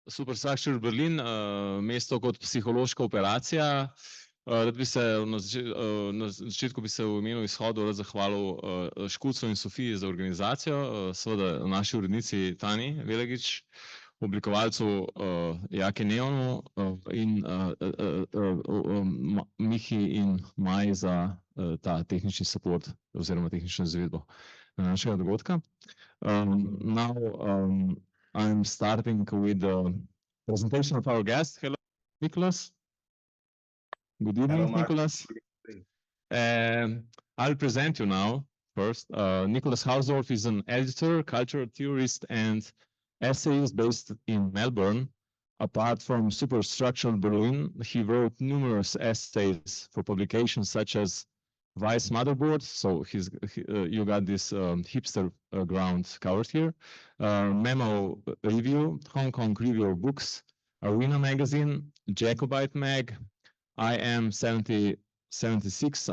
Superstructural Berlin, mesto kot psihološka operacija. Rad bi se na začetku bi se v imenu Izhodu rad zahvalil Škucu in Sofiji za organizacijo, seveda naši urednici Tani Velegič, oblikovalcu Jaki Neonu in Mihi in Maji za ta tehnični support oziroma tehnično izvedbo našega dogodka. Now I'm starting with the presentation of our guest. Hello, Nicolas. Good evening, hello, Nicolas. I'll present you now first. Nicolas Hausdorf is an editor, cultural theorist, and essayist based in Melbourne. Apart from Superstructural Berlin, he wrote numerous essays for publications such as Vice Motherboard, so you got this hipster ground covered here. Memo Review, Hong Kong Review of Books, Arena Magazine, Jacobite Mag, I Am 76,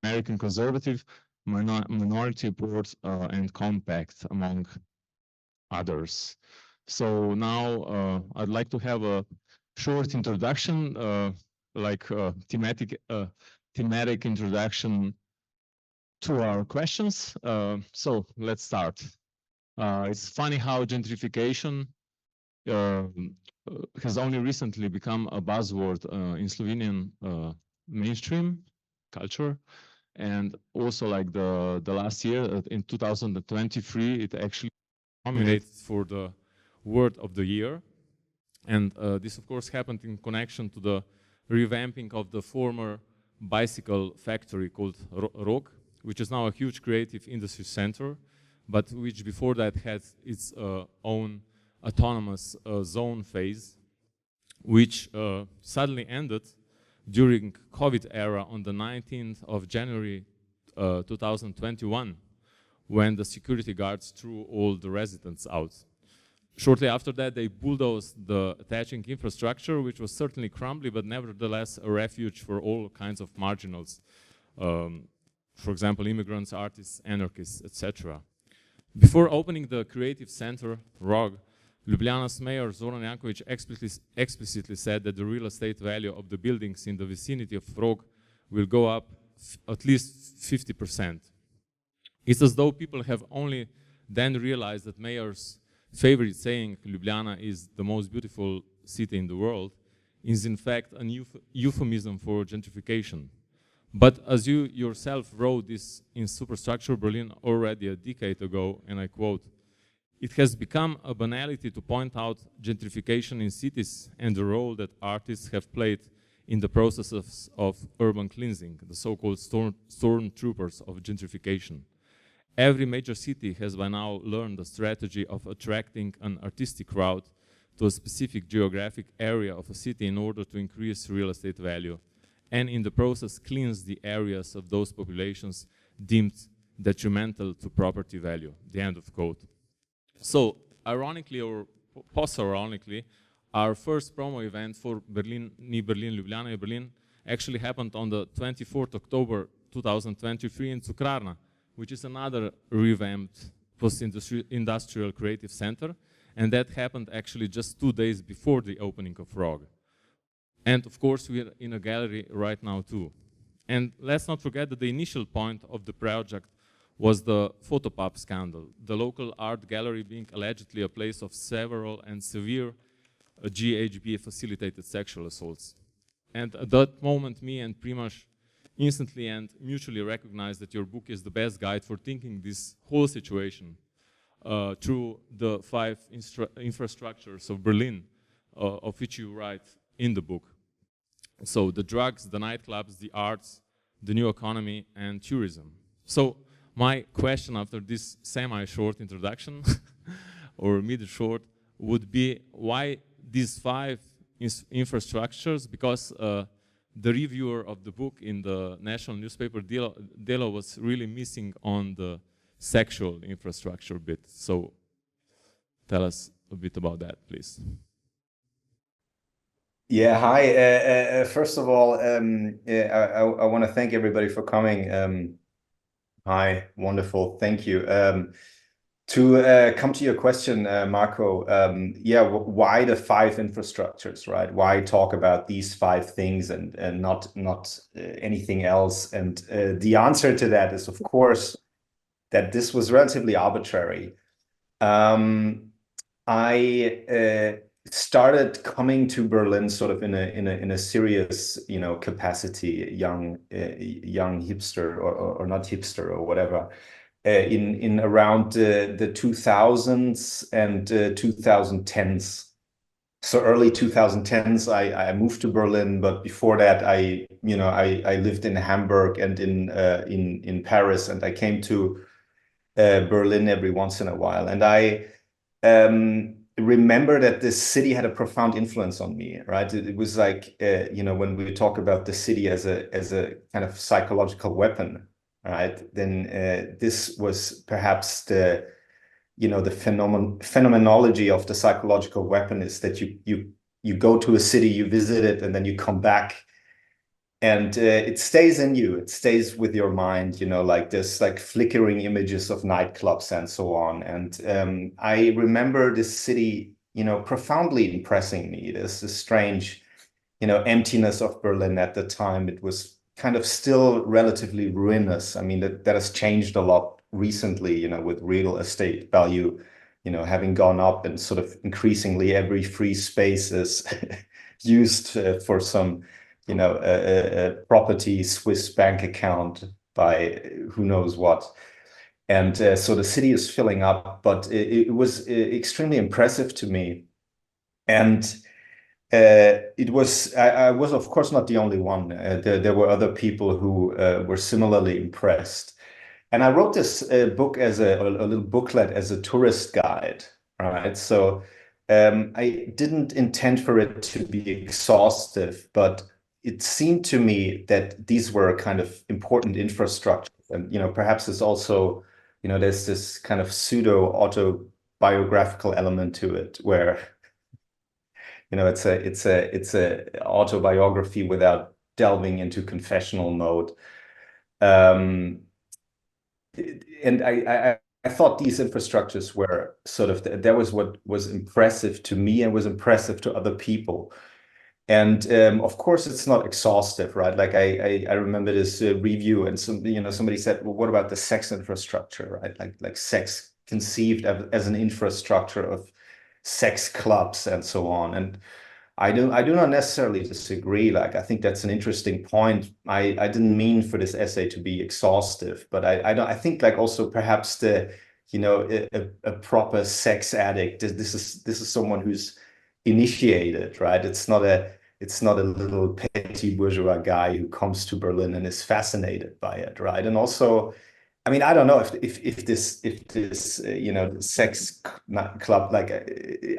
American Conservative, Minority Report, and Compact, among others. So now I'd like to have a short introduction, thematic introduction to our questions. So let's start. It's funny how gentrification has only recently become a buzzword in Slovenian mainstream culture. And also like the last year, in 2023, it actually nominated for the Word of the Year. And this, of course, happened in connection to the revamping of the former bicycle factory called Rog, which is now a huge creative industry center, but which before that had its own autonomous zone phase, which suddenly ended during COVID era on the 19th of January 2021, when the security guards threw all the residents out. Shortly after that, they bulldozed the attaching infrastructure, which was certainly crumbly, but nevertheless a refuge for all kinds of marginals. For example, immigrants, artists, anarchists, etc. Before opening the creative center, ROG, Ljubljana's mayor Zoran Janković explicitly said that the real estate value of the buildings in the vicinity of ROG will go up at least 50%. It's as though people have only then realized that mayor's favorite saying, Ljubljana is the most beautiful city in the world, is in fact a euphemism for gentrification. But as you yourself wrote this in Superstructural Berlin already a decade ago, and I quote, "It has become a banality to point out gentrification in cities and the role that artists have played in the processes of urban cleansing, the so-called stormtroopers of gentrification. Every major city has by now learned the strategy of attracting an artistic crowd to a specific geographic area of a city in order to increase real estate value, and in the process cleanse the areas of those populations deemed detrimental to property value." The end of quote. So, ironically or post-ironically, our first promo event for Berlin-Ljubljana-Melbourne actually happened on the 24th October 2023 in Cukrarna, which is another revamped post-industrial creative center, and that happened actually just 2 days before the opening of ROG. And of course, we are in a gallery right now too. And let's not forget that the initial point of the project was the photopub scandal, the local art gallery being allegedly a place of several and severe GHB-facilitated sexual assaults. And at that moment, me and Primož instantly and mutually recognized that your book is the best guide for thinking this whole situation through the 5 infrastructures of Berlin, of which you write in the book. So the drugs, the nightclubs, the arts, the new economy, and tourism. So my question after this semi-short introduction, or mid-short, would be why these 5 infrastructures? Because the reviewer of the book in the national newspaper, Delo, was really missing on the sexual infrastructure bit. So tell us a bit about that, please. Yeah, hi. First of all, I want to thank everybody for coming. Hi, wonderful, thank you. To come to your question, Marco, yeah, why the 5 infrastructures, right? Why talk about these 5 things and not anything else? And the answer to that is, of course, that this was relatively arbitrary. I started coming to Berlin sort of in a serious, you know, capacity, young hipster or not hipster or whatever. In around the 2000s and 2010s. So early 2010s, I moved to Berlin, but before that, I lived in Hamburg and in Paris, and I came to Berlin every once in a while. And I remember that this city had a profound influence on me, right? It was like, when we talk about the city as a kind of psychological weapon, right? Then this was perhaps the phenomenology of the psychological weapon is that you go to a city, you visit it, and then you come back, and it stays in you. It stays with your mind, like this, like flickering images of nightclubs and so on. And I remember this city, profoundly impressing me. There's this strange, emptiness of Berlin at the time. It was kind of still relatively ruinous. I mean, that has changed a lot recently, with real estate value, having gone up, and sort of increasingly every free space is used for some, a property Swiss bank account by who knows what. And so the city is filling up, but it was extremely impressive to me. And I was, of course, not the only one. There were other people who were similarly impressed. And I wrote this book as a little booklet as a tourist guide, right? So I didn't intend for it to be exhaustive, but it seemed to me that these were kind of important infrastructure. And, perhaps it's also, there's this kind of pseudo autobiographical element to it where it's a autobiography without delving into confessional mode. And I thought these infrastructures were sort of that was what was impressive to me and was impressive to other people. And of course, it's not exhaustive, right? Like I remember this review, and somebody said, "Well, what about the sex infrastructure, right? Like sex conceived as an infrastructure of sex clubs and so on." And I do not necessarily disagree. Like, I think that's an interesting point. I didn't mean for this essay to be exhaustive, but I think like also perhaps a proper sex addict. This is someone who's initiated, right? It's not a little petty bourgeois guy who comes to Berlin and is fascinated by it, right? And also, I mean, I don't know if this sex club, like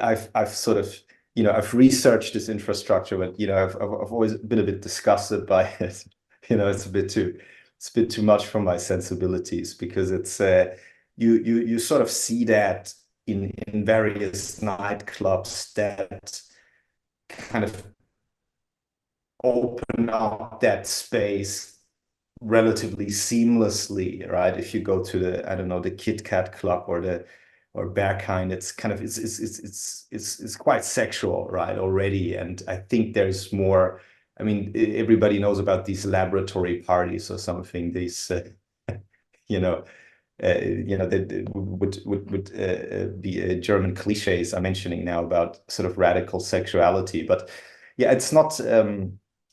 I've sort of I've researched this infrastructure, but I've always been a bit disgusted by it. It's a bit too much for my sensibilities, because it's you sort of see that in various nightclubs that kind of open up that space relatively seamlessly, right? If you go to the, I don't know, the Kit Kat Club or Berghain, it's kind of it's quite sexual, right, already. And I think there's more. I mean, everybody knows about these laboratory parties or something. These that would be German cliches I'm mentioning now about sort of radical sexuality. But yeah, it's not.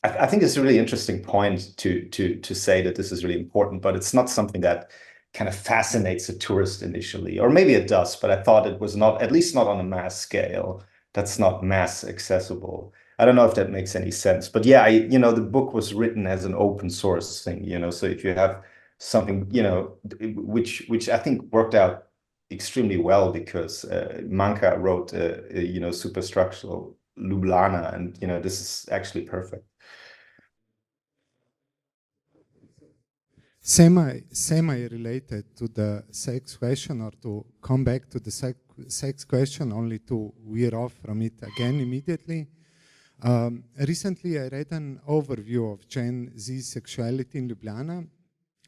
I think it's a really interesting point to say that this is really important, but it's not something that kind of fascinates a tourist initially, or maybe it does, but I thought it was not, at least not on a mass scale. That's not mass accessible. I don't know if that makes any sense, but yeah, the book was written as an open source thing, so if you have something, which I think worked out extremely well, because Manka wrote, Superstructural Ljubljana, and this is actually perfect. Semi-related to the sex question, or to come back to the sex question, only to veer off from it again immediately. Recently, I read an overview of Gen Z sexuality in Ljubljana,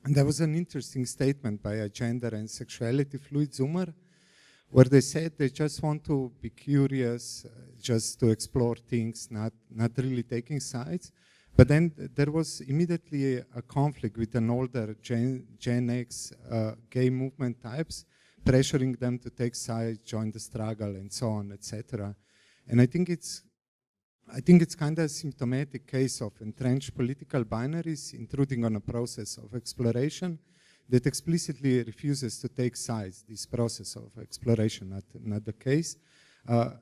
and there was an interesting statement by a gender and sexuality fluid Zoomer where they said they just want to be curious, just to explore things, not really taking sides. But then there was immediately a conflict with an older Gen X gay movement types, pressuring them to take sides, join the struggle, and so on, etc. And I think it's kind of a symptomatic case of entrenched political binaries intruding on a process of exploration that explicitly refuses to take sides. This process of exploration, not the case.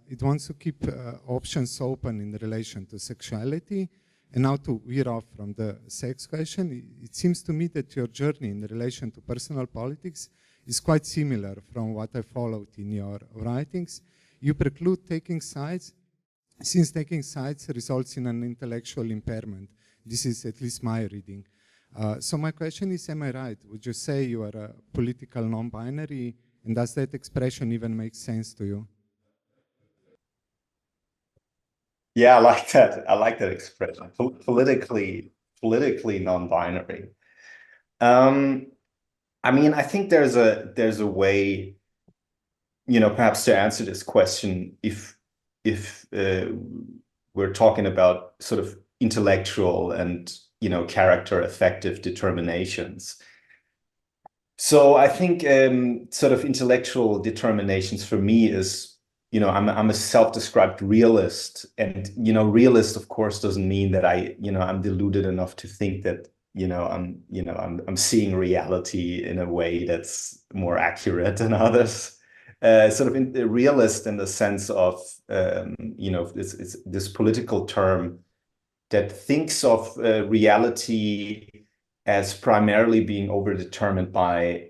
It wants to keep options open in relation to sexuality. And now to veer off from the sex question, it seems to me that your journey in relation to personal politics is quite similar from what I followed in your writings. You preclude taking sides, since taking sides results in an intellectual impairment. This is at least my reading. So my question is, am I right? Would you say you are a political non-binary, and does that expression even make sense to you? Yeah, I like that. I like that expression. Politically non-binary. I mean, I think there's a way, perhaps to answer this question if we're talking about sort of intellectual and character affective determinations. So I think sort of intellectual determinations for me is, I'm a self-described realist, and realist of course doesn't mean that I'm deluded enough to think that I'm seeing reality in a way that's more accurate than others. Sort of a realist in the sense of this political term that thinks of reality as primarily being overdetermined by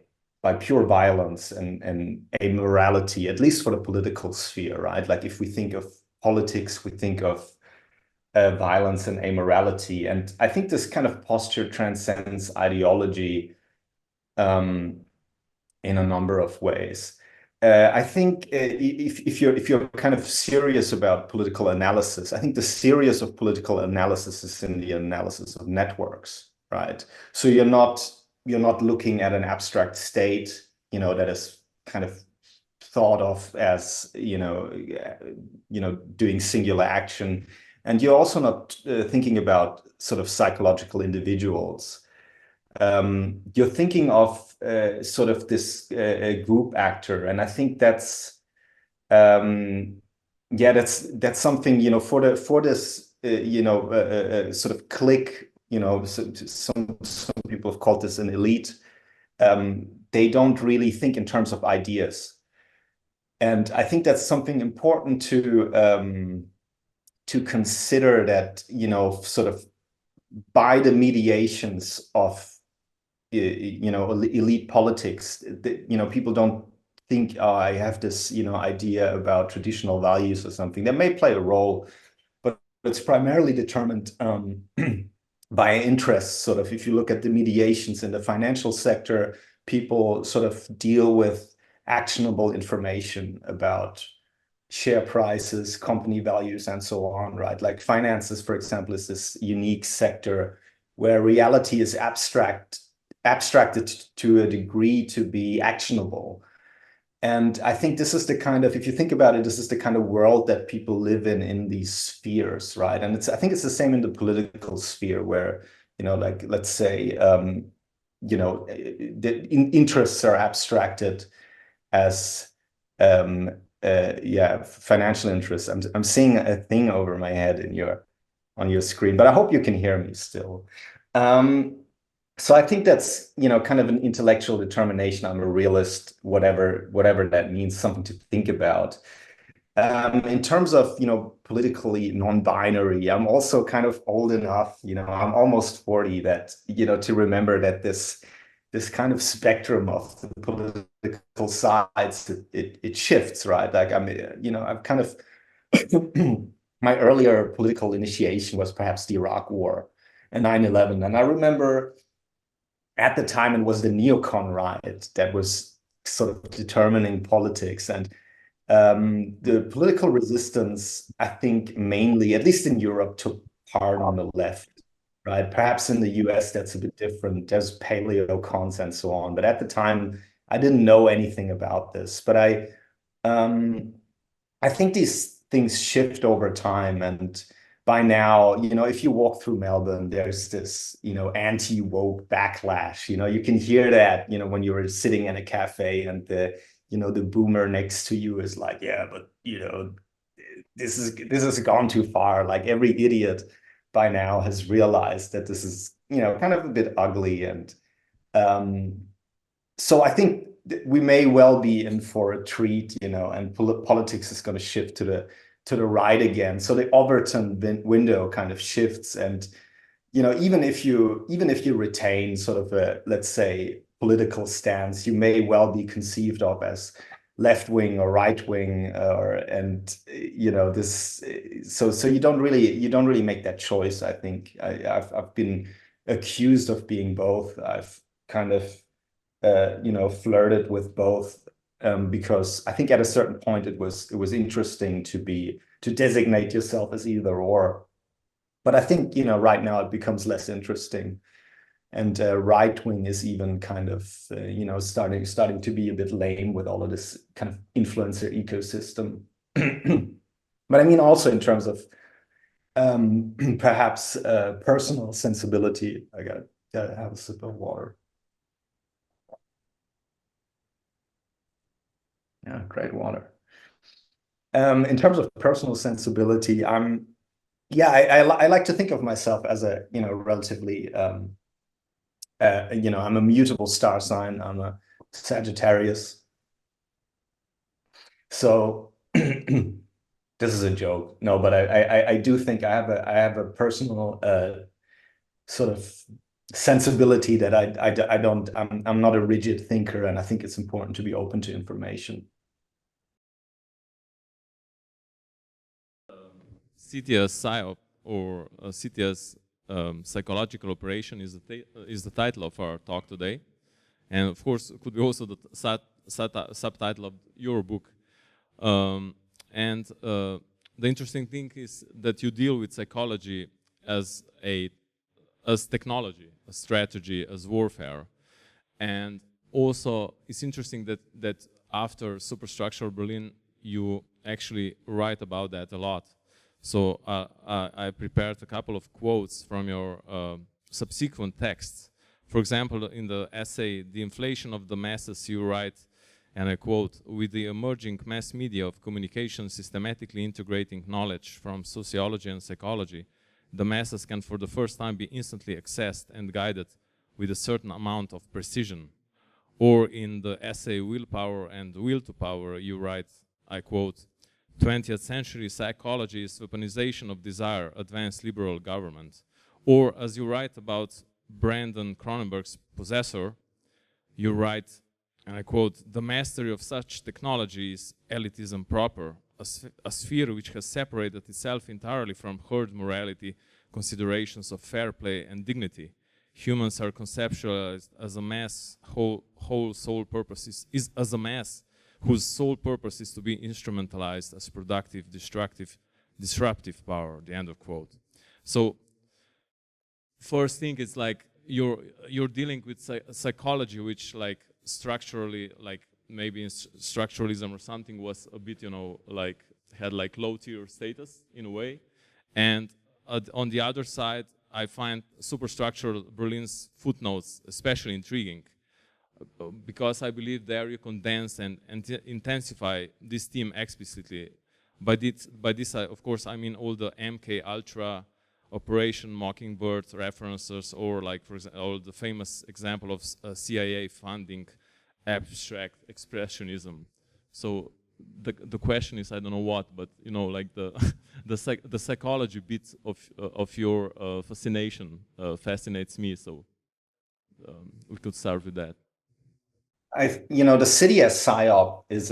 pure violence and amorality, at least for the political sphere, right? Like if we think of politics, we think of violence and amorality. And I think this kind of posture transcends ideology in a number of ways. I think if you're kind of serious about political analysis, I think the serious of political analysis is in the analysis of networks, right? So you're not looking at an abstract state, that is kind of thought of as, doing singular action. And you're also not thinking about sort of psychological individuals. You're thinking of sort of this group actor, and I think that's that's something for this sort of clique. Some people have called this an elite. They don't really think in terms of ideas, and I think that's something important to consider, that sort of by the mediations of elite politics, people don't think, oh, I have this idea about traditional values or something. That may play a role, but it's primarily determined by interests. Sort of, if you look at the mediations in the financial sector, people sort of deal with actionable information about share prices, company values, and so on, right? Like finances, for example, is this unique sector where reality is abstracted to a degree to be actionable. And I think this is the kind of, if you think about it, this is the kind of world that people live in these spheres, right? And I think it's the same in the political sphere, where, like, let's say, the interests are abstracted as, financial interests. I'm seeing a thing over my head on your screen, but I hope you can hear me still. So I think that's, kind of an intellectual determination. I'm a realist, whatever that means, something to think about. In terms of, politically non-binary, I'm also kind of old enough, I'm almost 40, that, to remember that this kind of spectrum of the political sides, it shifts, right? Like I've kind of, my earlier political initiation was perhaps the Iraq War and 9/11. And I remember at the time it was the neocon riot that was sort of determining politics. And the political resistance, I think mainly, at least in Europe, took part on the left, right? Perhaps in the US, that's a bit different. There's paleocons and so on. But at the time, I didn't know anything about this. But I I think these things shift over time, and by now, if you walk through Melbourne, there's this, anti-woke backlash. You can hear that, when you're sitting in a cafe and the boomer next to you is like, yeah, but this has gone too far. Like every idiot by now has realized that this is, kind of a bit ugly. And so I think we may well be in for a treat, and politics is going to shift to the right again. So the Overton window kind of shifts, and even if you retain sort of a, let's say, political stance, you may well be conceived of as left wing or right wing, this. So you don't really make that choice. I think I've been accused of being both. I've kind of flirted with both, because I think at a certain point it was interesting to designate yourself as either or. But I think right now it becomes less interesting, and right wing is even kind of starting to be a bit lame with all of this kind of influencer ecosystem. But I mean also in terms of perhaps personal sensibility. I gotta have a sip of water. Yeah, great water. In terms of personal sensibility, I like to think of myself as a, relatively, I'm a mutable star sign. I'm a Sagittarius. So this is a joke. No, but I do think I have a personal sort of sensibility that I'm not a rigid thinker, and I think it's important to be open to information. CTS Psyop, or CTS psychological operation, is the title of our talk today, and of course it could be also the subtitle of your book. The interesting thing is that you deal with psychology as technology, as strategy, as warfare, and also it's interesting that after Superstructural Berlin you actually write about that a lot. So I prepared a couple of quotes from your subsequent texts. For example, in the essay, The Inflation of the Masses, you write, and I quote, "With the emerging mass media of communication systematically integrating knowledge from sociology and psychology, the masses can for the first time be instantly accessed and guided with a certain amount of precision." Or in the essay, Willpower and Will to Power, you write, I quote, "20th century psychology is weaponization of desire, advanced liberal government." Or as you write about Brandon Cronenberg's Possessor, you write, and I quote, "The mastery of such technology is elitism proper, a sphere which has separated itself entirely from herd morality, considerations of fair play and dignity. Humans are conceptualized as a mass whose sole purpose is as a mass whose sole purpose is to be instrumentalized as productive, disruptive power," the end of quote. So first thing is like you're dealing with psychology, which like structurally, like maybe in structuralism or something, was a bit, like had like low tier status in a way. And on the other side, I find Superstructural Berlin's footnotes especially intriguing, because I believe there you condense and intensify this theme explicitly. By this, of course, I mean all the MK Ultra, Operation Mockingbird references, or like, for example, all the famous example of CIA funding abstract expressionism. So the question is, I don't know what, but like the psychology bit of your fascination fascinates me. So we could start with that. The city as Psyop is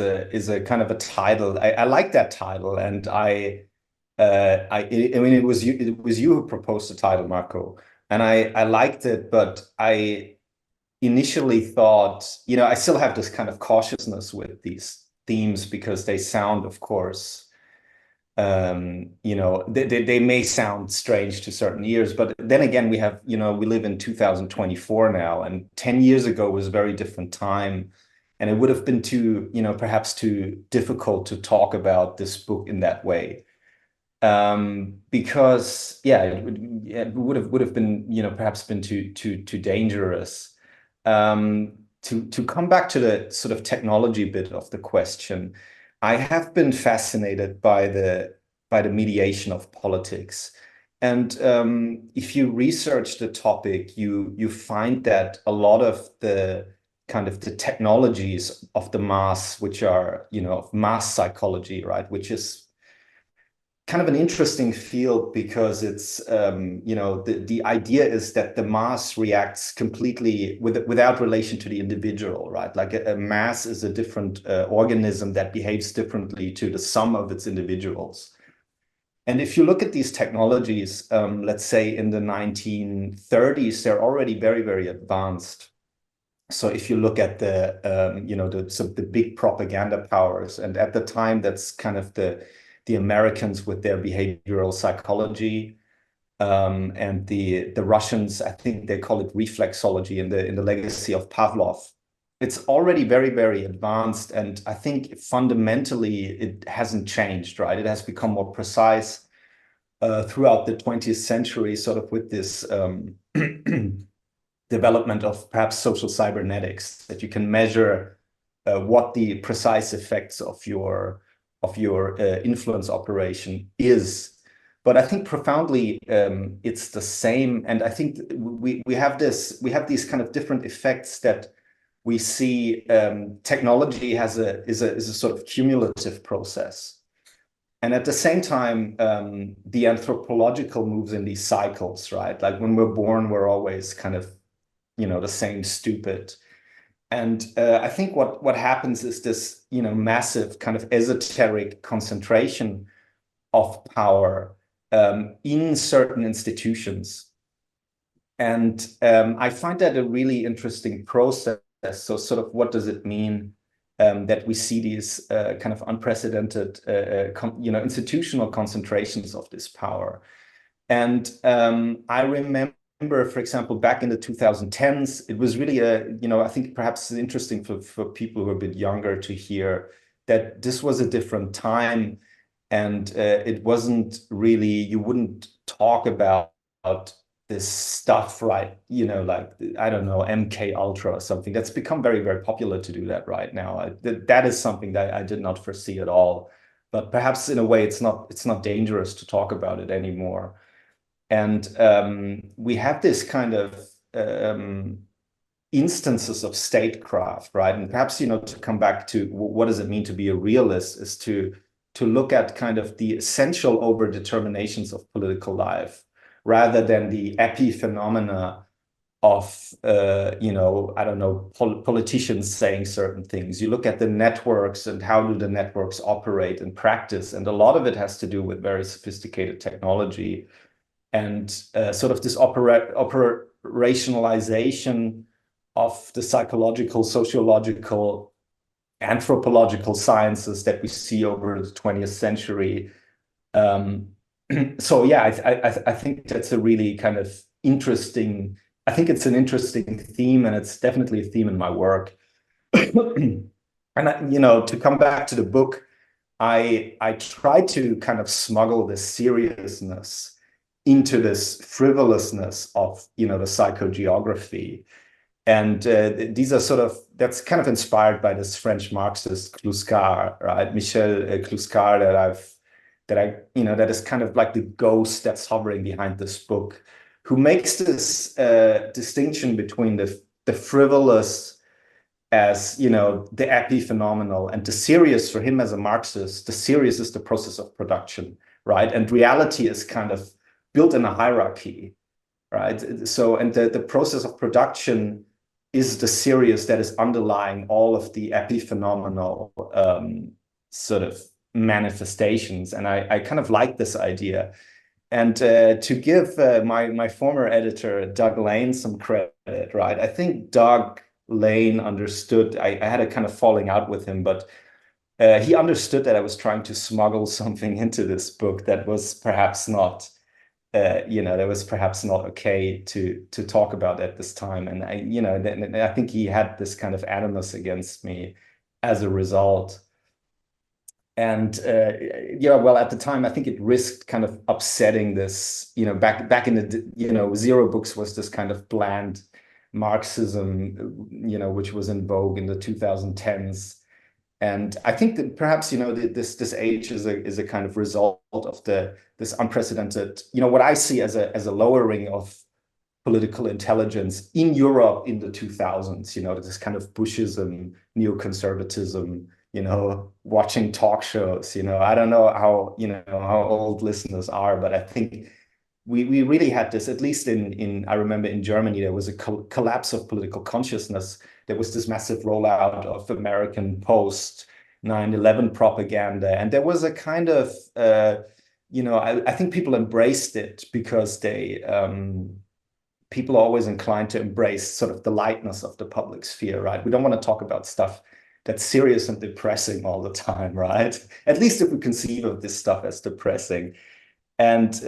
a kind of a title. I like that title, and I mean it was you who proposed the title, Marko, and I liked it, but I initially thought, I still have this kind of cautiousness with these themes, because they sound, of course, they may sound strange to certain ears, but then again, we live in 2024 now, and 10 years ago was a very different time. And it would have been too, perhaps too difficult to talk about this book in that way. Because it would have been, perhaps been too dangerous. To come back to the sort of technology bit of the question, I have been fascinated by the mediation of politics. And if you research the topic, you find that a lot of the kind of the technologies of the mass, which are, of mass psychology, right, which is kind of an interesting field because it's, the idea is that the mass reacts completely without relation to the individual, right? Like a mass is a different organism that behaves differently to the sum of its individuals. And if you look at these technologies, let's say in the 1930s, they're already very, very advanced. So if you look at the, the big propaganda powers, and at the time, that's kind of the Americans with their behavioral psychology, and the Russians, I think they call it reflexology in the legacy of Pavlov. It's already very, very advanced, and I think fundamentally it hasn't changed, right? It has become more precise throughout the 20th century, sort of with this development of perhaps social cybernetics, that you can measure what the precise effects of your influence operation is. But I think profoundly it's the same, and I think we have these kind of different effects that we see. Technology is a sort of cumulative process, and at the same time, the anthropological moves in these cycles, right? Like when we're born, we're always kind of, the same stupid. And I think what happens is this, massive kind of esoteric concentration of power in certain institutions. And I find that a really interesting process. So sort of what does it mean that we see these kind of unprecedented, institutional concentrations of this power? And I remember, for example, back in the 2010s, it was really I think perhaps it's interesting for people who are a bit younger to hear that this was a different time, and it wasn't really, you wouldn't talk about this stuff, right? Like, I don't know, MK Ultra or something. That's become very, very popular to do that right now. That is something that I did not foresee at all. But perhaps in a way, it's not dangerous to talk about it anymore. And we have this kind of instances of statecraft, right? And perhaps, to come back to what does it mean to be a realist, is to look at kind of the essential overdeterminations of political life, rather than the epiphenomena of, I don't know, politicians saying certain things. You look at the networks and how do the networks operate in practice. And a lot of it has to do with very sophisticated technology. And sort of this operationalization of the psychological, sociological, anthropological sciences that we see over the 20th century. So yeah, I think that's a really kind of interesting, I think it's an interesting theme, and it's definitely a theme in my work. And to come back to the book, I try to kind of smuggle this seriousness into this frivolousness of, the psychogeography. And these are sort of, that's kind of inspired by this French Marxist Kluskar, right? Michel Kluskar, that is kind of like the ghost that's hovering behind this book, who makes this distinction between the frivolous as, the epiphenomenal, and the serious. For him as a Marxist, the serious is the process of production, right? And reality is kind of built in a hierarchy, right? So, and the process of production is the serious that is underlying all of the epiphenomenal sort of manifestations. And I kind of like this idea. And to give my former editor, Doug Lane, some credit, right? I think Doug Lane understood, I had a kind of falling out with him, but he understood that I was trying to smuggle something into this book that was perhaps not that was perhaps not okay to talk about at this time. And I think he had this kind of animus against me as a result. And well, at the time, I think it risked kind of upsetting this, back in the, Zero Books was this kind of bland Marxism, which was in vogue in the 2010s. And I think that perhaps, this age is a kind of result of this unprecedented, what I see as a lowering of political intelligence in Europe in the 2000s, this kind of Bushism, neoconservatism, watching talk shows, I don't know how old listeners are, but I think we really had this, at least I remember in Germany, there was a collapse of political consciousness. There was this massive rollout of American post 9/11 propaganda. And there was a kind of, I think people embraced it because people are always inclined to embrace sort of the lightness of the public sphere, right? We don't want to talk about stuff that's serious and depressing all the time, right? At least if we conceive of this stuff as depressing. And this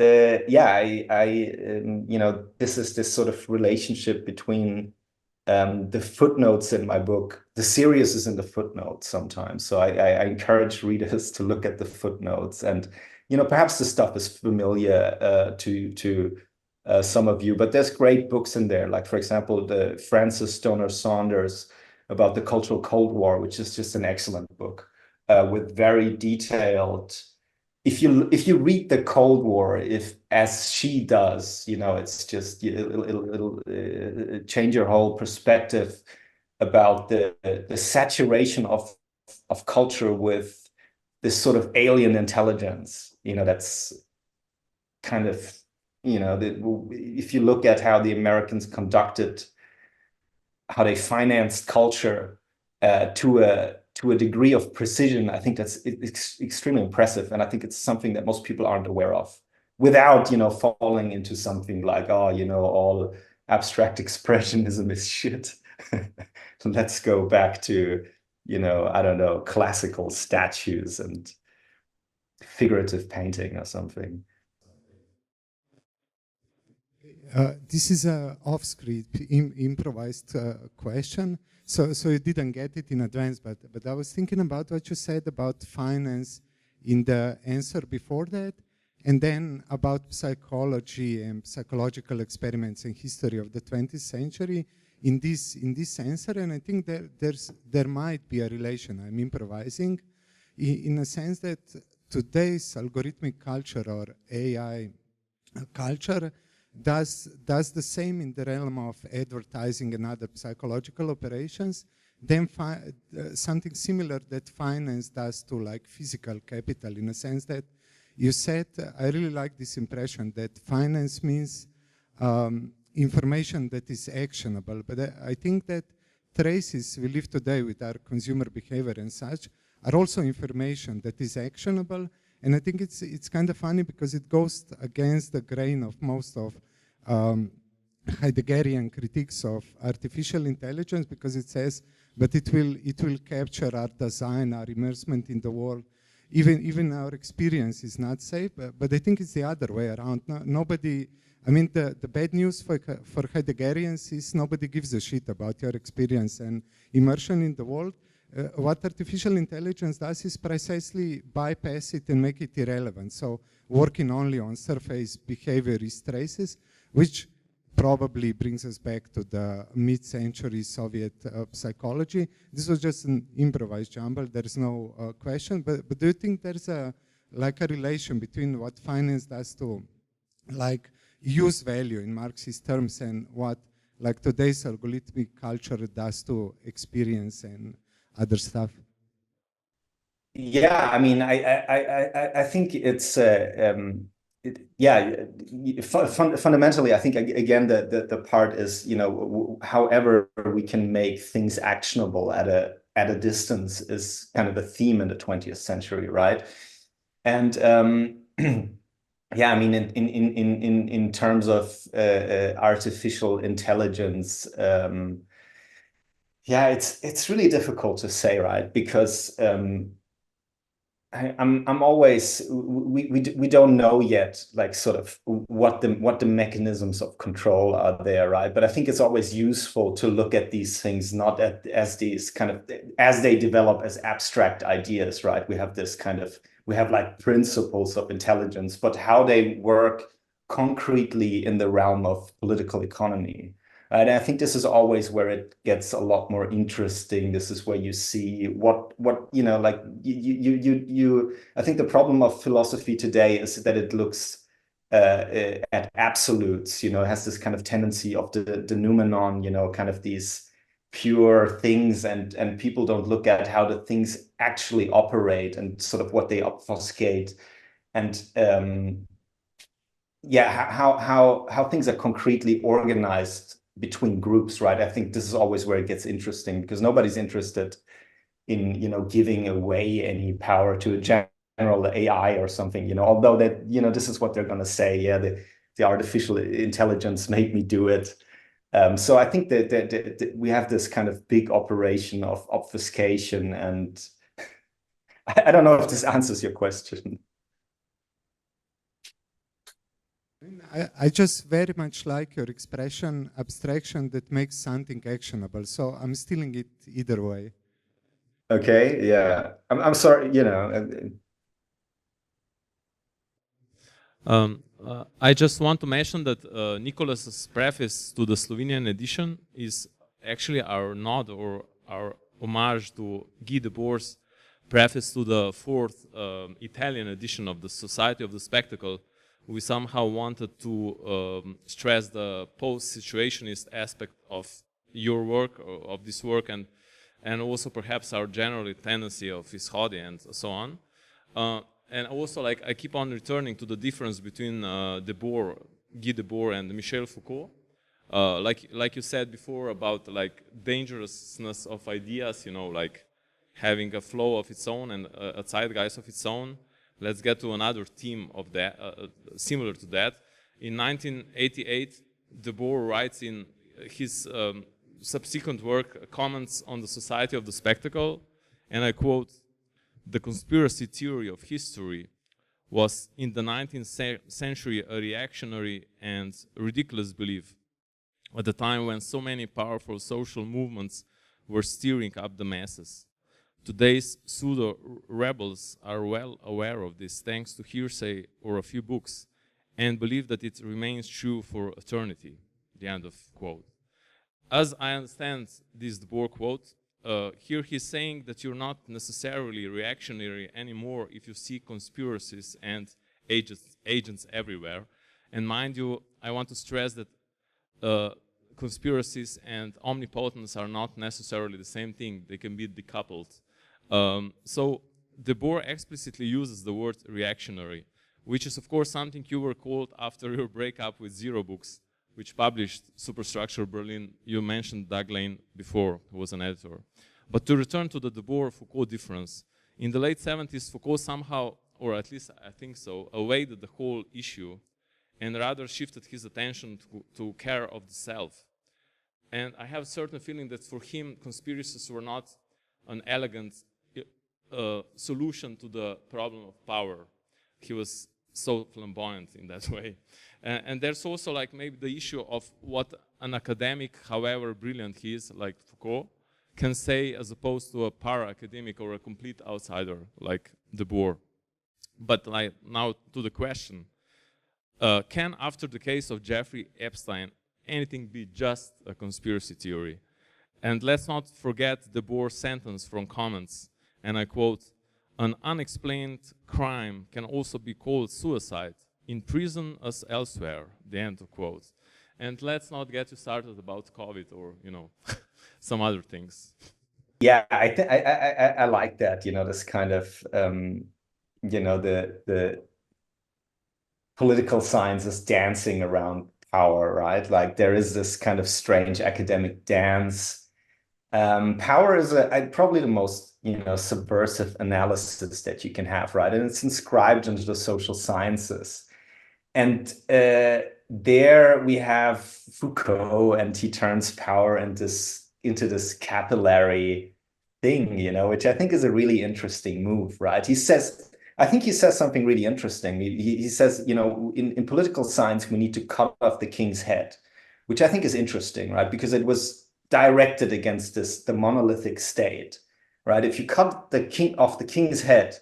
is this sort of relationship between the footnotes in my book. The serious is in the footnotes sometimes. So I encourage readers to look at the footnotes. And, perhaps the stuff is familiar to some of you, but there's great books in there. Like, for example, the Francis Stoner Saunders about the Cultural Cold War, which is just an excellent book with very detailed. If you read the Cold War, as she does, it's just it'll change your whole perspective about the saturation of culture with this sort of alien intelligence. That's kind of if you look at how the Americans conducted, how they financed culture to a degree of precision, I think that's extremely impressive. And I think it's something that most people aren't aware of, without, falling into something like, all abstract expressionism is shit. So let's go back to, I don't know, classical statues and figurative painting or something. This is a off-script, improvised question. So you didn't get it in advance, but I was thinking about what you said about finance in the answer before that, and then about psychology and psychological experiments and history of the 20th century in this answer. And I think there might be a relation. I'm improvising in a sense that today's algorithmic culture or AI culture does the same in the realm of advertising and other psychological operations, then something similar that finance does to like physical capital, in a sense that you said, I really like this impression that finance means information that is actionable. But I think that traces we live today with our consumer behavior and such are also information that is actionable. And I think it's kind of funny because it goes against the grain of most of Heideggerian critiques of artificial intelligence, because it says, but it will capture our design, our immersement in the world. Even our experience is not safe, but I think it's the other way around. Nobody, I mean, the bad news for Heideggerians is nobody gives a shit about your experience and immersion in the world. What artificial intelligence does is precisely bypass it and make it irrelevant. So working only on surface behaviorist traces, which probably brings us back to the mid-century Soviet psychology. This was just an improvised jumble. There is no question. But do you think there's a relation between what finance does to use value in Marxist terms and what today's algorithmic culture does to experience and other stuff? Yeah, I mean, I think it's fundamentally, I think again the part is, however we can make things actionable at a distance is kind of a theme in the 20th century, right? And yeah, I mean, in terms of artificial intelligence, yeah, it's really difficult to say, right? Because I'm always, we don't know yet, like sort of what the mechanisms of control are there, right? But I think it's always useful to look at these things not as these kind of, as they develop as abstract ideas, right? We have like principles of intelligence, but how they work concretely in the realm of political economy. And I think this is always where it gets a lot more interesting. This is where you see what like I think the problem of philosophy today is that it looks at absolutes. It has this kind of tendency of the noumenon. Kind of these pure things, and people don't look at how the things actually operate and sort of what they obfuscate, and how things are concretely organized between groups, right? I think this is always where it gets interesting, because nobody's interested in, giving away any power to a general AI or something, although that, this is what they're going to say. Yeah, the artificial intelligence made me do it. So I think that we have this kind of big operation of obfuscation, and I don't know if this answers your question. I just very much like your expression, abstraction that makes something actionable. So I'm stealing it either way. Okay, yeah. I'm sorry, I just want to mention that Nicolas's preface to the Slovenian edition is actually our nod or our homage to Guy Debord's preface to the fourth Italian edition of the Society of the Spectacle. We somehow wanted to stress the post-situationist aspect of your work, of this work, and also perhaps our general tendency of Izhodi and so on. And also, like, I keep on returning to the difference between Guy Debord and Michel Foucault. Like you said before about like dangerousness of ideas, like having a flow of its own and a zeitgeist of its own. Let's get to another theme of that, similar to that. In 1988, Debord writes in his subsequent work comments on the Society of the Spectacle, and I quote, "The conspiracy theory of history was in the 19th century a reactionary and ridiculous belief at the time when so many powerful social movements were stirring up the masses. Today's pseudo-rebels are well aware of this thanks to hearsay or a few books and believe that it remains true for eternity." The end of quote. As I understand this Debord quote, here he's saying that you're not necessarily reactionary anymore if you see conspiracies and agents everywhere. And mind you, I want to stress that conspiracies and omnipotence are not necessarily the same thing. They can be decoupled. So Debord explicitly uses the word reactionary, which is of course something you were called after your breakup with Zero Books, which published Superstructural Berlin. You mentioned Doug Lane before, who was an editor. But to return to the Debord-Foucault difference, in the late 70s, Foucault somehow, or at least I think so, evaded the whole issue and rather shifted his attention to care of the self. And I have a certain feeling that for him, conspiracies were not an elegant solution to the problem of power. He was so flamboyant in that way. And there's also like maybe the issue of what an academic, however brilliant he is, like Foucault, can say as opposed to a para-academic or a complete outsider like Debord. But like now to the question, can after the case of Jeffrey Epstein, anything be just a conspiracy theory? And let's not forget Debord's sentence from Comments, and I quote, "An unexplained crime can also be called suicide, in prison as elsewhere," the end of quote. And let's not get you started about COVID or, some other things. Yeah, I like that, this kind of, the political sciences dancing around power, right? Like there is this kind of strange academic dance. Power is probably the most, subversive analysis that you can have, right? And it's inscribed into the social sciences. And there we have Foucault, and he turns power into this capillary thing, you know, which I think is a really interesting move, right? I think he says something really interesting. He says, you know, in political science, we need to cut off the king's head, which I think is interesting, right? Because it was directed against the monolithic state, right? If you cut the king off the king's head,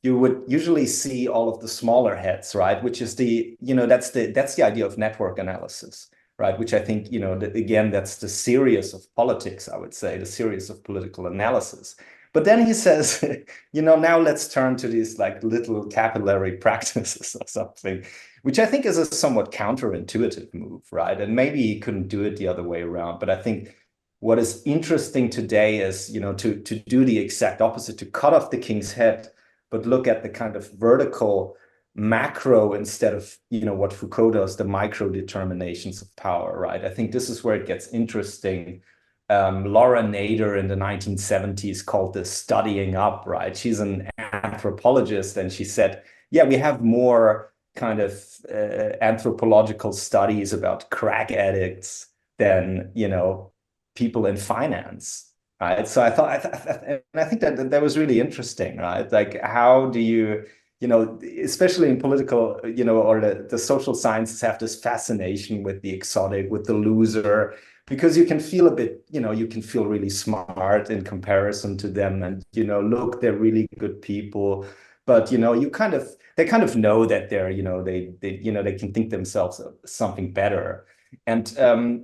you would usually see all of the smaller heads, right? Which is that's the idea of network analysis, right? Which I think, you know, again, that's the serious of politics, I would say, the serious of political analysis. But then he says, you know, now let's turn to these like little capillary practices or something, which I think is a somewhat counterintuitive move, right? And maybe he couldn't do it the other way around. But I think what is interesting today is, you know, to do the exact opposite, to cut off the king's head, but look at the kind of vertical macro instead of, you know, what Foucault does, the micro determinations of power, right? I think this is where it gets interesting. Laura Nader in the 1970s called this studying up, right? She's an anthropologist, and she said, yeah, we have more kind of anthropological studies about crack addicts than, you know, people in finance, right? So I thought, and I think that was really interesting, right? Like, how do you, you know, especially in political, you know, or the social sciences have this fascination with the exotic, with the loser, because you can feel a bit, you know, you can feel really smart in comparison to them, and, you know, look, they're really good people, but, you know, they kind of know that they're, you know, they can think themselves something better. And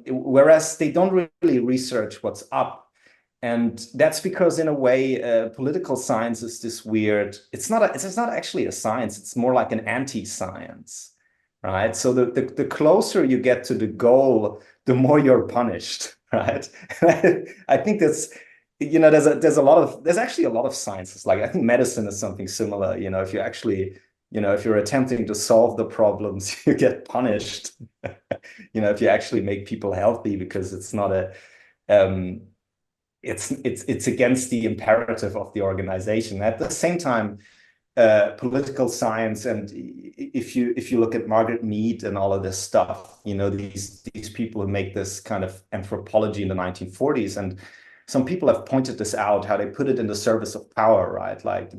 whereas they don't really research what's up. And that's because, in a way, political science is this weird, it's not actually a science, it's more like an anti-science, right? So the closer you get to the goal, the more you're punished, right? I think that's, you know, there's actually a lot of sciences. Like, I think medicine is something similar. You know, if you actually, you know, if you're attempting to solve the problems, you get punished. You know, if you actually make people healthy, because it's not a, it's against the imperative of the organization. At the same time, political science, and if you look at Margaret Mead and all of this stuff, you know, these people who make this kind of anthropology in the 1940s, and some people have pointed this out, how they put it in the service of power, right? Like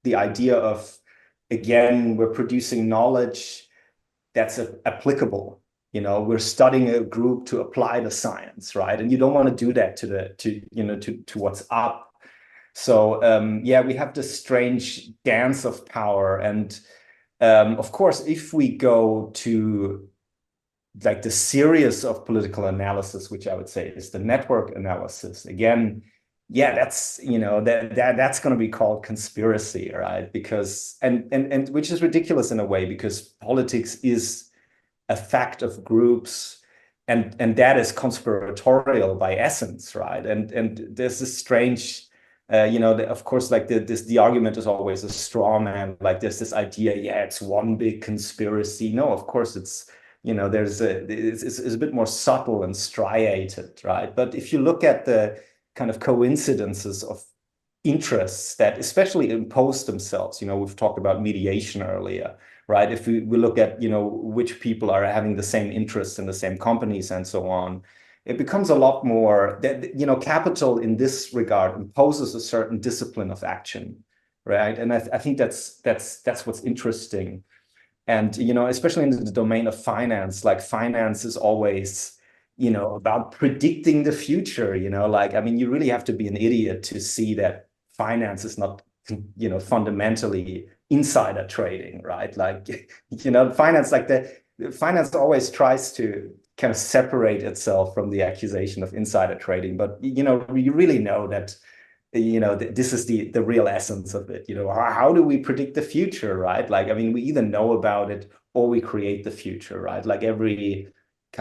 the idea of, again, we're producing knowledge that's applicable. You know, we're studying a group to apply the science, right? And you don't want to do that to what's up. So yeah, we have this strange dance of power. And of course, if we go to like the series of political analysis, which I would say is the network analysis, again, yeah, that's, you know, that's going to be called conspiracy, right? Because and which is ridiculous in a way, because politics is a fact of groups, and that is conspiratorial by essence, right? And there's this strange, you know, of course, like the argument is always a straw man. Like, there's this idea, yeah, it's one big conspiracy. No, of course it's, you know, it's a bit more subtle and striated, right? But if you look at the kind of coincidences of interests that especially impose themselves, you know, we've talked about mediation earlier, right? If we look at, you know, which people are having the same interests in the same companies and so on, it becomes a lot more that, you know, capital in this regard imposes a certain discipline of action, right? And I think that's what's interesting. And, you know, especially in the domain of finance, like, finance is always, you know, about predicting the future, you know, like, I mean, you really have to be an idiot to see that finance is not, you know, fundamentally insider trading, right? Like, you know, finance always tries to kind of separate itself from the accusation of insider trading. But, you know, you really know that, you know, this is the real essence of it. You know, how do we predict the future, right? Like, I mean, we either know about it or we create the future, right? Like, every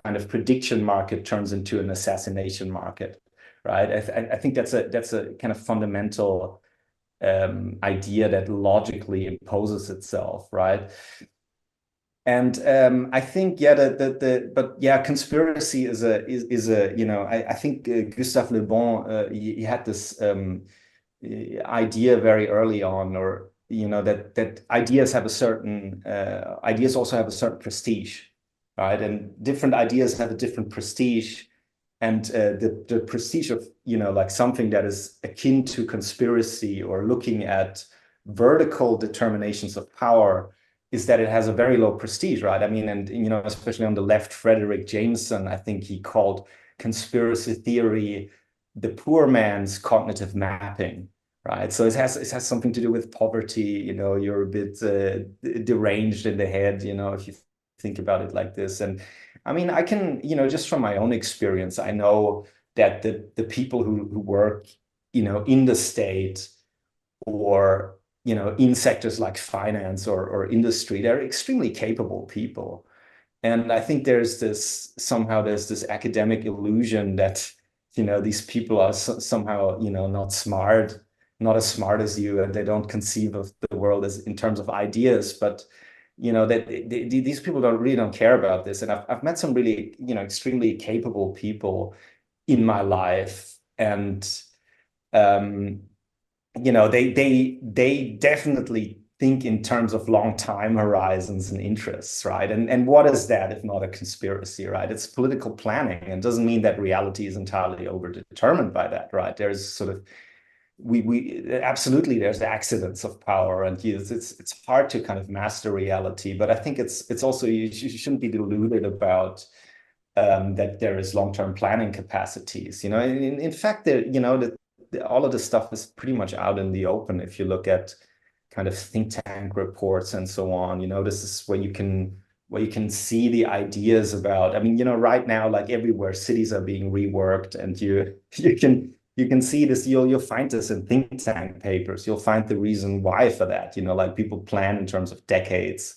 kind of prediction market turns into an assassination market, right? I think that's a kind of fundamental idea that logically imposes itself, right? And I think, yeah, but yeah, conspiracy is a you know, I think Gustave Le Bon, he had this idea very early on, or, you know, that ideas have a certain ideas also have a certain prestige, right? And different ideas have a different prestige. And the prestige of, like something that is akin to conspiracy or looking at vertical determinations of power is that it has a very low prestige, right? I mean, and, especially on the left, Frederick Jameson, I think he called conspiracy theory the poor man's cognitive mapping, right? So it has something to do with poverty, you're a bit deranged in the head, if you think about it like this. And I mean, I can, just from my own experience, I know that the people who work, in the state or, in sectors like finance or industry, they're extremely capable people. And I think there's this academic illusion that, these people are somehow, not smart, not as smart as you, and they don't conceive of the world as in terms of ideas, but that these people really don't care about this. And I've met some really, extremely capable people in my life, and they definitely think in terms of long time horizons and interests, right? And what is that if not a conspiracy, right? It's political planning, and doesn't mean that reality is entirely overdetermined by that, right? There's sort of we absolutely, there's accidents of power, and it's hard to kind of master reality. But I think it's also, you shouldn't be deluded about that there is long-term planning capacities. In fact, all of this stuff is pretty much out in the open. If you look at kind of think tank reports and so on, this is where you can see the ideas about. I mean, right now, like everywhere, cities are being reworked, and you can see this, you'll find this in think tank papers. You'll find the reason why for that. Like people plan in terms of decades.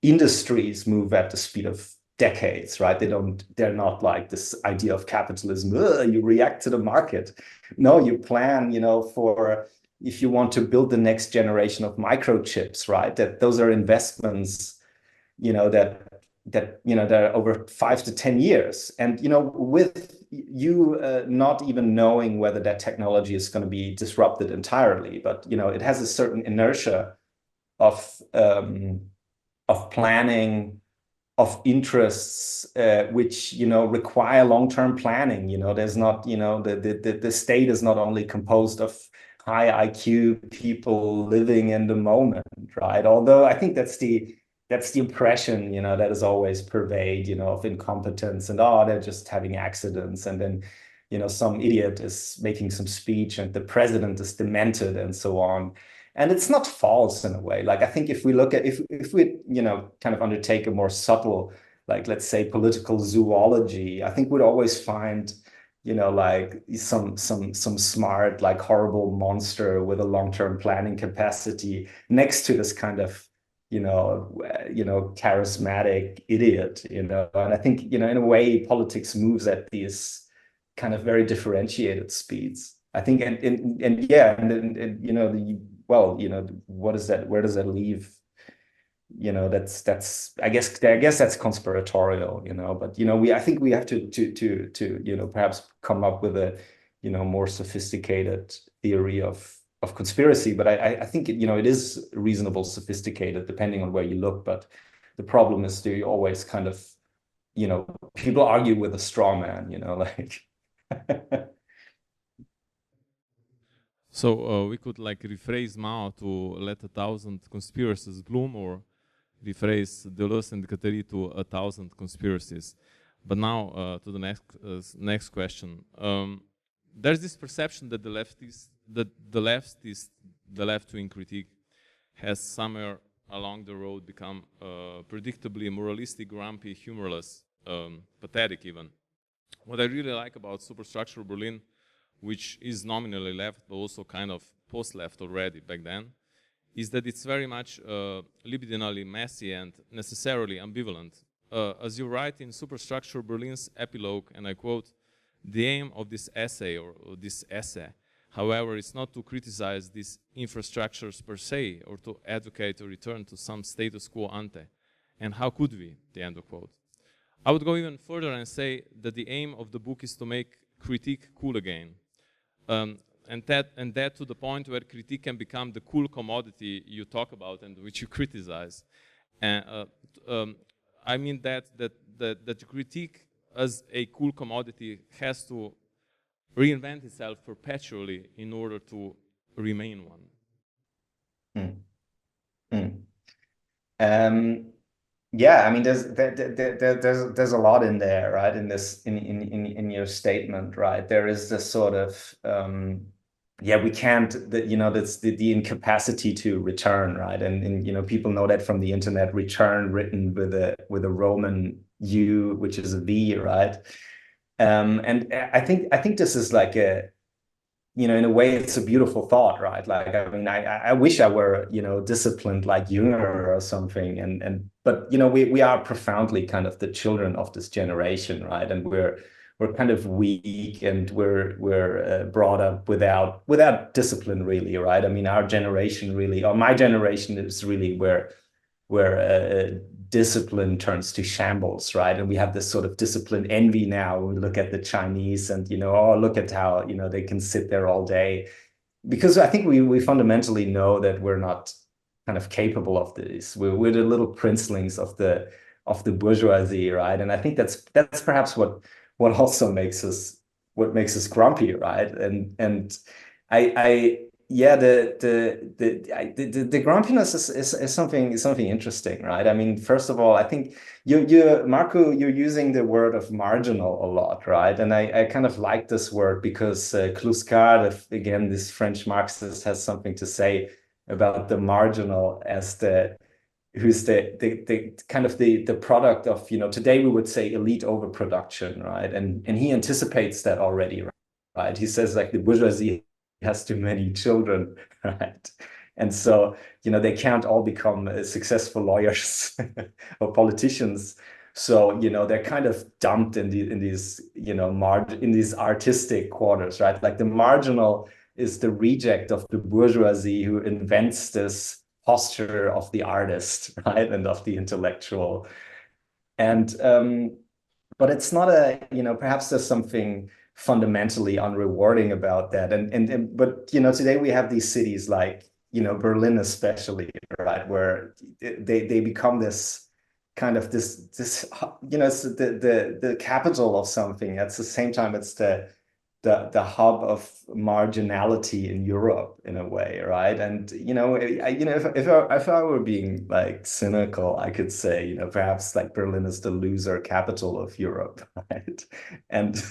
Industries move at the speed of decades, right? They're not like this idea of capitalism. You react to the market. No, you plan, for if you want to build the next generation of microchips, right? That those are investments, that they're over 5 to 10 years. And, with you not even knowing whether that technology is going to be disrupted entirely, but, it has a certain inertia of planning, of interests, which, require long-term planning. There's not, the state is not only composed of high IQ people living in the moment, right? Although I think that's the impression, that is always pervade, of incompetence, and they're just having accidents, and then, some idiot is making some speech and the president is demented and so on. And it's not false in a way. Like, I think if we look at, if we, kind of undertake a more subtle, like, let's say, political zoology, I think we'd always find, like some smart, like horrible monster with a long-term planning capacity next to this kind of, charismatic idiot, and I think, in a way, politics moves at these kind of very differentiated speeds. I think, and yeah, what is that? Where does that leave? That's I guess that's conspiratorial, but I think we have to perhaps come up with a more sophisticated theory of conspiracy. But I think it is reasonable, sophisticated, depending on where you look. But the problem is, you always kind of people argue with a straw man, like. So we could like rephrase Mao to let 1,000 conspiracies bloom, or rephrase Deleuze and Guattari to 1,000 conspiracies. But now to the next question. There's this perception that the left-wing critique has somewhere along the road become predictably moralistic, grumpy, humorless, pathetic even. What I really like about Superstructural Berlin, which is nominally left, but also kind of post-left already back then, is that it's very much libidinally messy and necessarily ambivalent. As you write in Superstructural Berlin's epilogue, and I quote, "The aim of this essay, or this essay, however, is not to criticize these infrastructures per se, or to advocate a return to some status quo ante. And how could we?" The end of quote. I would go even further and say that the aim of the book is to make critique cool again. And that to the point where critique can become the cool commodity you talk about and which you criticize. And I mean that critique as a cool commodity, has to reinvent itself perpetually in order to remain one. Yeah, I mean, there's a lot in there, right? In this, in your statement, right? There is this sort of, yeah, we can't, you know, that's the incapacity to return, right? And you know, people know that from the internet, return written with a Roman U, which is a V, right? And I think this is like a, you know, in a way, it's a beautiful thought, right? Like, I mean, I wish I were, you know, disciplined like Jünger or something, but you know, we are profoundly kind of the children of this generation, right? And we're kind of weak, and we're brought up without discipline, really, right? I mean, our generation really, or my generation, is really where discipline turns to shambles, right? And we have this sort of discipline envy now. We look at the Chinese, and you know, oh, look at how, you know, they can sit there all day, because I think we fundamentally know that we're not kind of capable of this. We're the little princelings of the bourgeoisie, right? And I think that's perhaps what also makes us grumpy, right? And yeah, the grumpiness is something interesting, right? I mean, first of all, I think Marko, you're using the word of marginal a lot, right? And I kind of like this word because Kluskar, again, this French Marxist, has something to say about the marginal as who's the kind of the product of, you know, today we would say elite overproduction, right? And he anticipates that already, right? He says, like, the bourgeoisie has too many children, right? And so, you know, they can't all become successful lawyers or politicians. So, you know, they're kind of dumped in these, you know, in these artistic quarters, right? Like, the marginal is the reject of the bourgeoisie who invents this posture of the artist, right? And of the intellectual. And, but it's not you know, perhaps there's something fundamentally unrewarding about that. But, you know, today we have these cities like, you know, Berlin especially, right, where they become this kind of this, you know, it's the capital of something. At the same time, it's the hub of marginality in Europe, in a way, right? And you know, if I were being like cynical, I could say, you know, perhaps like Berlin is the loser capital of Europe, right? And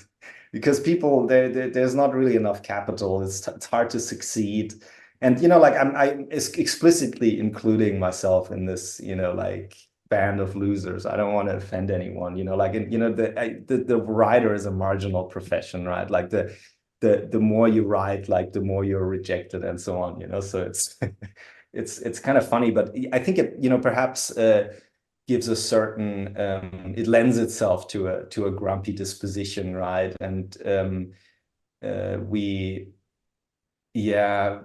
because people there's not really enough capital, it's hard to succeed. And you know, like I'm explicitly including myself in this, you know, like band of losers. I don't want to offend anyone, you know, like, you know, the writer is a marginal profession, right? Like the more you write, like the more you're rejected and so on, you know. So it's it's kind of funny, but I think it, you know, perhaps gives a certain it lends itself to a grumpy disposition, right? And yeah,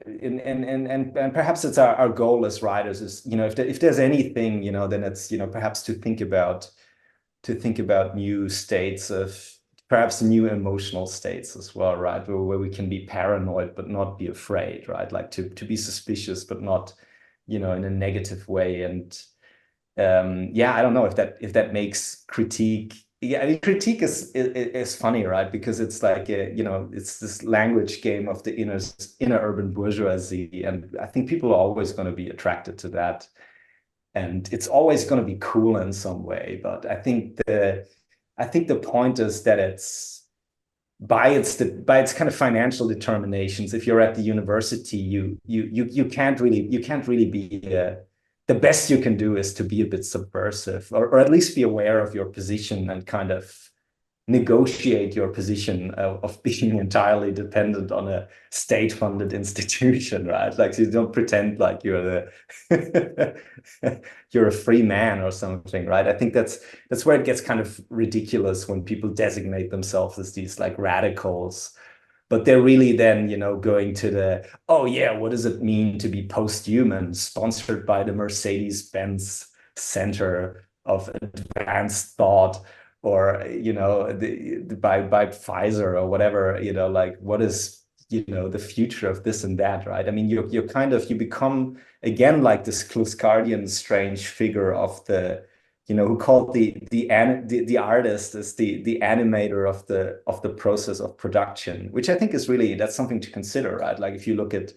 and perhaps it's our goal as writers is, you know, if there's anything, you know, then it's, you know, perhaps to think about new states of, perhaps new emotional states as well, right? Where we can be paranoid but not be afraid, right? Like to be suspicious but not, you know, in a negative way. And yeah, I don't know if that makes critique. Yeah, I mean, critique is funny, right? Because it's like you know, it's this language game of the inner urban bourgeoisie, and I think people are always going to be attracted to that, and it's always going to be cool in some way. But I think the point is that it's by its kind of financial determinations. If you're at the university, you can't really be the best you can do is to be a bit subversive, or at least be aware of your position and kind of negotiate your position of being entirely dependent on a state-funded institution, right? Like, you don't pretend like you're you're a free man or something, right? I think that's where it gets kind of ridiculous when people designate themselves as these like radicals. But they're really then, you know, going to oh yeah, what does it mean to be post-human, sponsored by the Mercedes-Benz Center of Advanced Thought, or, you know, by Pfizer or whatever, you know, like, what is, you know, the future of this and that, right? I mean, you become again like this Kluskardian strange figure of the who called the artist as the animator of the process of production, which I think is really, that's something to consider, right? Like if you look at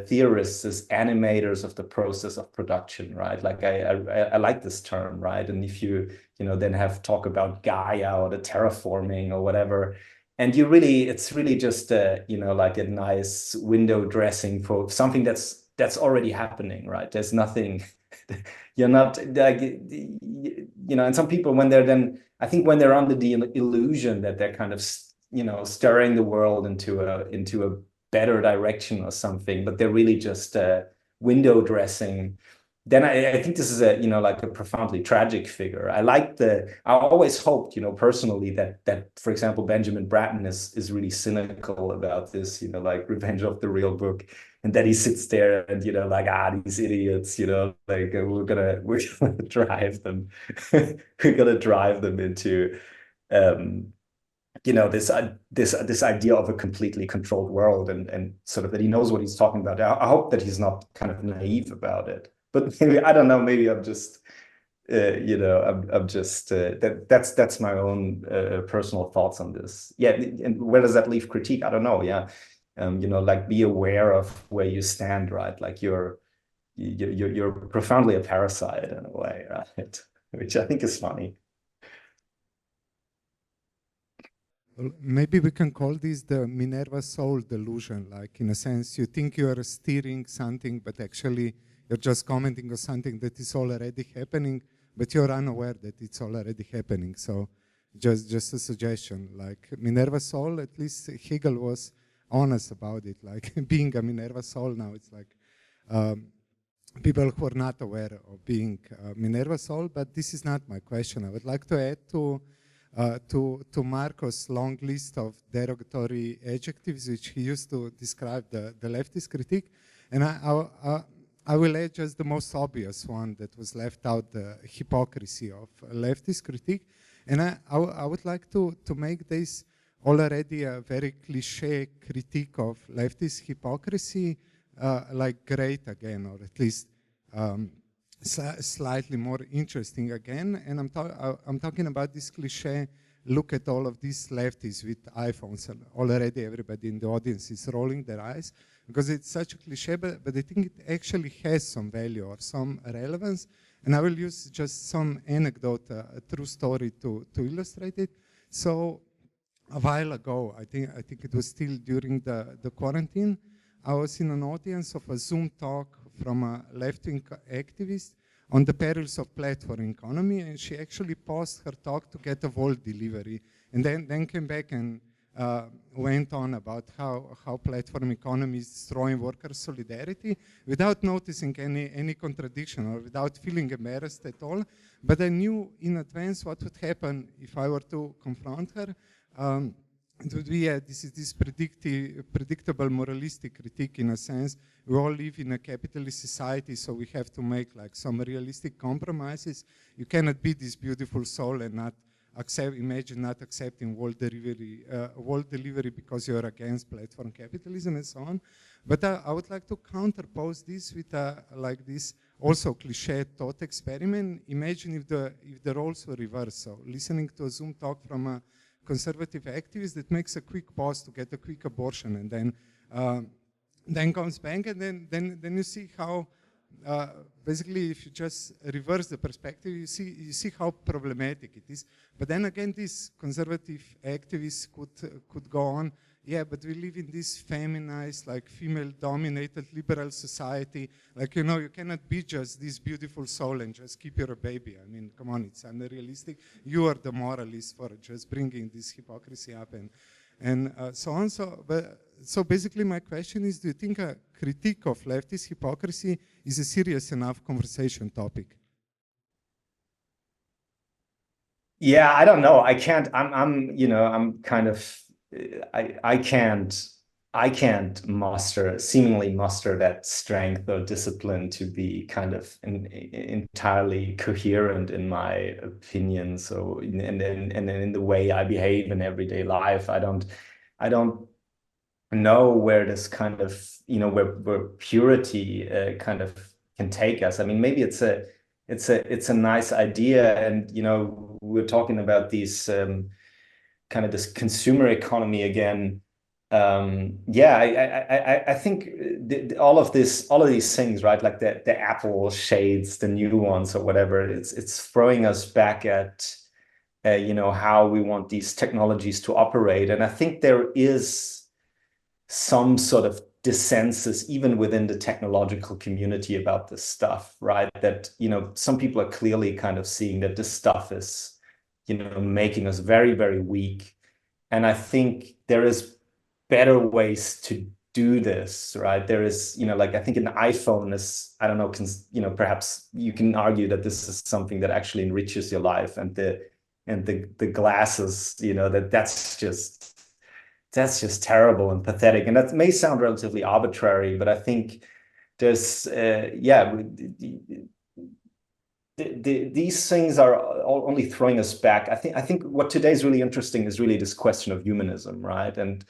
theorists as animators of the process of production, right? Like I like this term, right? And if you then have talk about Gaia or the terraforming or whatever, and it's really just like a nice window dressing for something that's already happening, right? There's nothing. You're not like, and some people, when they're I think when they're under the illusion that they're kind of stirring the world into a better direction or something, but they're really just window dressing, then I think this is like a profoundly tragic figure. I always hoped, personally, that for example Benjamin Bratton is really cynical about this, like Revenge of the Real Book, and that he sits there and like, these idiots, like we're gonna drive them we're gonna drive them into this idea of a completely controlled world, and sort of that he knows what he's talking about. I hope that he's not kind of naive about it, but maybe, I don't know, maybe I'm just I'm just that's my own personal thoughts on this. Yeah, and where does that leave critique? I don't know. Yeah, like be aware of where you stand, right? Like you're profoundly a parasite in a way, right? Which I think is funny. Well, maybe we can call this the Minerva soul delusion. Like, in a sense, you think you are steering something, but actually you're just commenting on something that is already happening, but you're unaware that it's already happening. So just a suggestion, like Minerva soul, at least Hegel was honest about it, like being a Minerva soul now, it's like people who are not aware of being Minerva soul, but this is not my question. I would like to add to Marko's long list of derogatory adjectives which he used to describe the leftist critique, and I will add just the most obvious one that was left out, the hypocrisy of leftist critique, and I would like to make this already a very cliche critique of leftist hypocrisy like great again, or at least slightly more interesting again. And I'm talking about this cliche, look at all of these lefties with iPhones, and already everybody in the audience is rolling their eyes, because it's such a cliche, but I think it actually has some value or some relevance. And I will use just some anecdote, a true story to illustrate it. So a while ago, I think it was still during the quarantine, I was in an audience of a Zoom talk from a left-wing activist on the perils of platform economy, and she actually paused her talk to get a Volt delivery, and then came back and went on about how platform economy is destroying worker solidarity without noticing any contradiction or without feeling embarrassed at all. But I knew in advance what would happen if I were to confront her. It would be this predictable moralistic critique, in a sense. We all live in a capitalist society, so we have to make like some realistic compromises. You cannot be this beautiful soul and not imagine not accepting world delivery because you're against platform capitalism and so on. But I would like to counterpose this with like this also cliche thought experiment. Imagine if the roles were reversed. So listening to a Zoom talk from a conservative activist that makes a quick pause to get a quick abortion, and then comes back, and then you see how basically, if you just reverse the perspective, you see how problematic it is. But then again, these conservative activists could go on. Yeah, but we live in this feminized, like female-dominated liberal society. Like, you cannot be just this beautiful soul and just keep your baby. I mean, come on, it's unrealistic. You are the moralist for just bringing this hypocrisy up and so on. So basically, my question is: do you think a critique of leftist hypocrisy is a serious enough conversation topic? Yeah, I don't know. I can't. I'm kind of. I can't seemingly muster that strength or discipline to be kind of entirely coherent in my opinion. So, and in the way I behave in everyday life, I don't know where this kind of, where purity kind of can take us. I mean, maybe it's it's a nice idea. And, you know, we're talking about these kind of this consumer economy again. Yeah, I think all of these things, right? Like the Apple shades, the new ones or whatever, it's throwing us back at, you know, how we want these technologies to operate. And I think there is some sort of dissensus even within the technological community about this stuff, right? That, you know, some people are clearly kind of seeing that this stuff is, you know, making us very, very weak. And I think there is better ways to do this, right? There is, you know, like I think an iPhone is, I don't know, you know, perhaps you can argue that this is something that actually enriches your life, and the glasses, you know, that's just terrible and pathetic. And that may sound relatively arbitrary, but I think there's these things are only throwing us back. I think what today is really interesting is really this question of humanism, right? And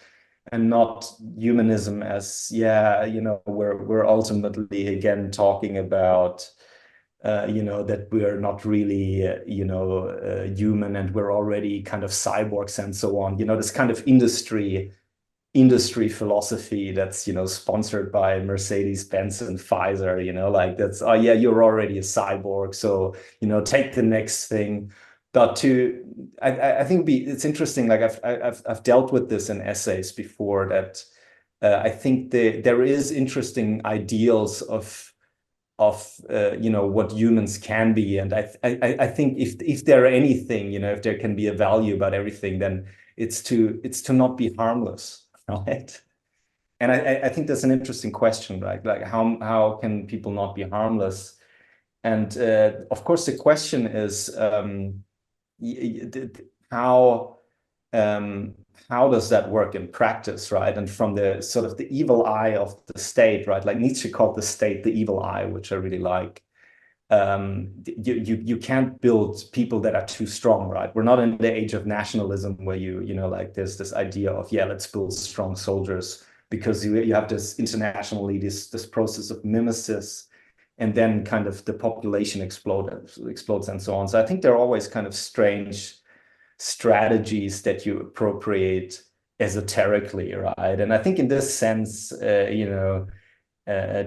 not humanism as, yeah, you know, we're ultimately again talking about you know, that we're not really you know, human, and we're already kind of cyborgs and so on. You know, this kind of industry philosophy that's, you know, sponsored by Mercedes-Benz and Pfizer, you know, like that's, oh yeah, you're already a cyborg, so, you know, take the next thing. But I think it's interesting, like I've dealt with this in essays before, that I think there is interesting ideals of you know, what humans can be. And I think if there are anything, you know, if there can be a value about everything, then it's to not be harmless, right? And I think that's an interesting question, right? Like how can people not be harmless? And of course the question is how does that work in practice, right? And from the sort of the evil eye of the state, right? Like Nietzsche called the state the evil eye, which I really like. You can't build people that are too strong, right? We're not in the age of nationalism where you know, like there's this idea of, yeah, let's build strong soldiers, because you have this internationally this process of mimesis, and then kind of the population explodes and so on. So I think there are always kind of strange strategies that you appropriate esoterically, right? And I think in this sense, you know,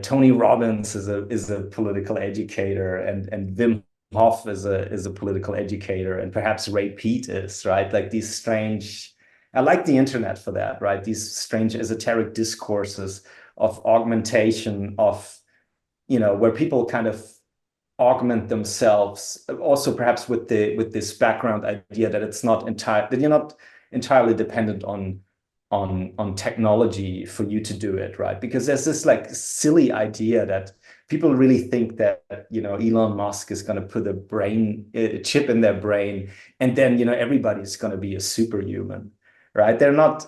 Tony Robbins is a political educator, and Wim Hof is a political educator, and perhaps Ray Peat is, right? Like these strange, I like the internet for that, right? These strange esoteric discourses of augmentation, of, you know, where people kind of augment themselves, also perhaps with this background idea that it's not that you're not entirely dependent on technology for you to do it, right? Because there's this like silly idea that people really think that, you know, Elon Musk is going to put a chip in their brain, and then, you know, everybody's going to be a superhuman, right? They're not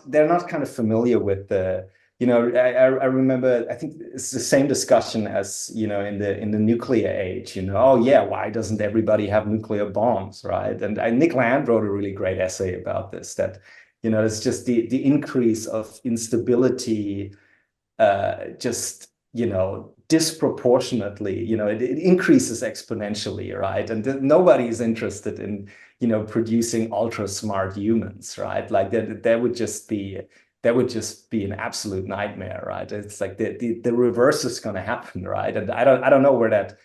kind of familiar with the, you know, I remember, I think it's the same discussion as, you know, in the nuclear age, you know, oh yeah, why doesn't everybody have nuclear bombs, right? And Nick Land wrote a really great essay about this, that, you know, it's just the increase of instability, just, you know, disproportionately, you know, it increases exponentially, right? And nobody is interested in, you know, producing ultra smart humans, right? Like that would just be an absolute nightmare, right? It's like the reverse is going to happen, right? And I don't know where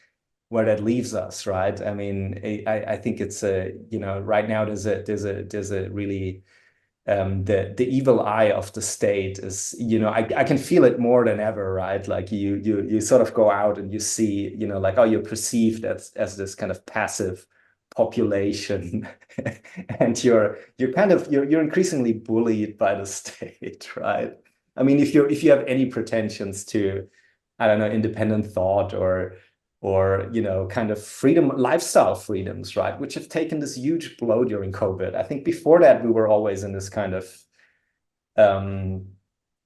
that leaves us, right? I mean, I think it's a, you know, right now there's a really the evil eye of the state is, you know, I can feel it more than ever, right? Like you sort of go out and you see, you know, like, oh, you're perceived as this kind of passive population, and you're increasingly bullied by the state, right? I mean, if you have any pretensions to, I don't know, independent thought or you know, kind of freedom, lifestyle freedoms, right, which have taken this huge blow during COVID. I think before that we were always in this kind of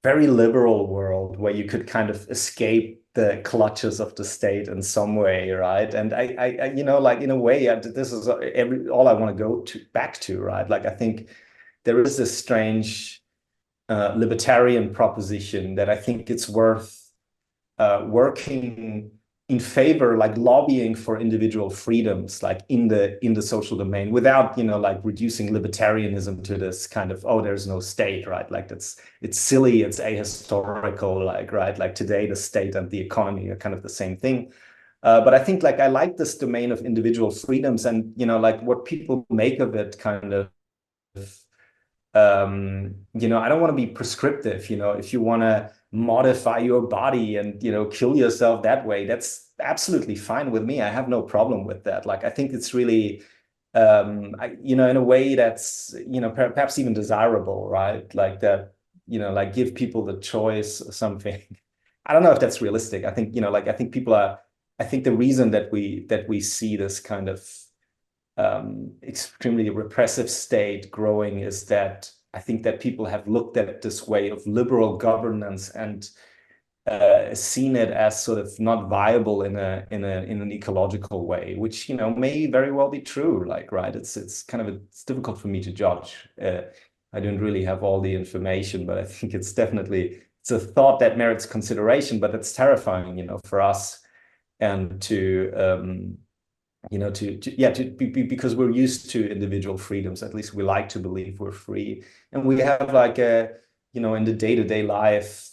very liberal world where you could kind of escape the clutches of the state in some way, right? And I you know, like in a way, this is all I want to go back to, right? Like I think there is this strange libertarian proposition that I think it's worth working in favor, like lobbying for individual freedoms, like in the social domain, without, you know, like reducing libertarianism to this kind of, oh, there's no state, right? Like it's silly, it's ahistorical, like, right? Like today the state and the economy are kind of the same thing. But I think like I like this domain of individual freedoms, and, you know, like what people make of it kind of, you know, I don't want to be prescriptive, you know, if you want to modify your body and, you know, kill yourself that way, that's absolutely fine with me. I have no problem with that. Like, I think it's really, you know, in a way that's, you know, perhaps even desirable, right? Like that, you know, like give people the choice or something. I don't know if that's realistic. I think, you know, like, I think people are, I think the reason that we see this kind of extremely repressive state growing is that I think that people have looked at this way of liberal governance and seen it as sort of not viable in an ecological way, which, you know, may very well be true. Like, right, it's kind of it's difficult for me to judge. I don't really have all the information, but I think it's definitely, it's a thought that merits consideration, but it's terrifying, you know, for us, and to you know, because we're used to individual freedoms. At least we like to believe we're free, and we have like a, you know, in the day-to-day life,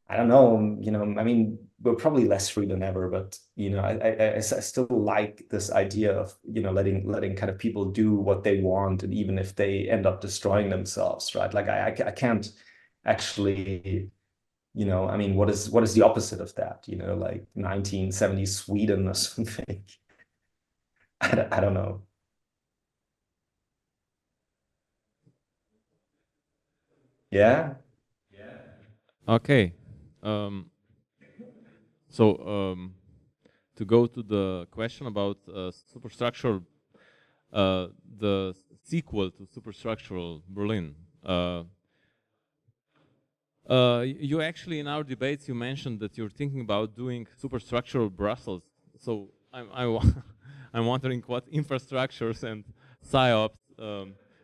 I don't know, you know, I mean, we're probably less free than ever, but, you know, I still like this idea of, you know, letting kind of people do what they want, and even if they end up destroying themselves, right? Like I can't actually, you know, I mean, what is the opposite of that? You know, like 1970s Sweden or something. I don't know. Yeah. Okay. So to go to the question about superstructural, the sequel to Superstructural Berlin. You actually, in our debates, you mentioned that you're thinking about doing Superstructural Brussels. So I'm wondering what infrastructures and Psyops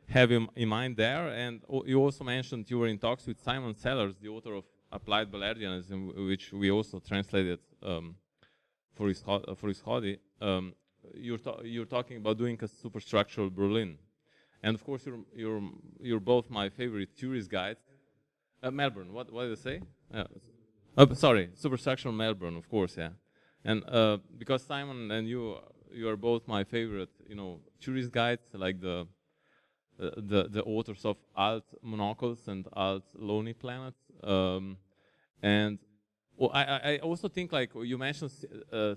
have in mind there. And you also mentioned you were in talks with Simon Sellers, the author of Applied Ballardianism, which we also translated for Izhodi. You're talking about doing a Superstructural Berlin, and of course you're both my favorite tourist guides. Melbourne. What did I say? Sorry, Superstructural Melbourne, of course, yeah. And because Simon and you are both my favorite, you know, tourist guides, like the authors of Alt Monocles and Alt Lonely Planet. And well, I also think, like you mentioned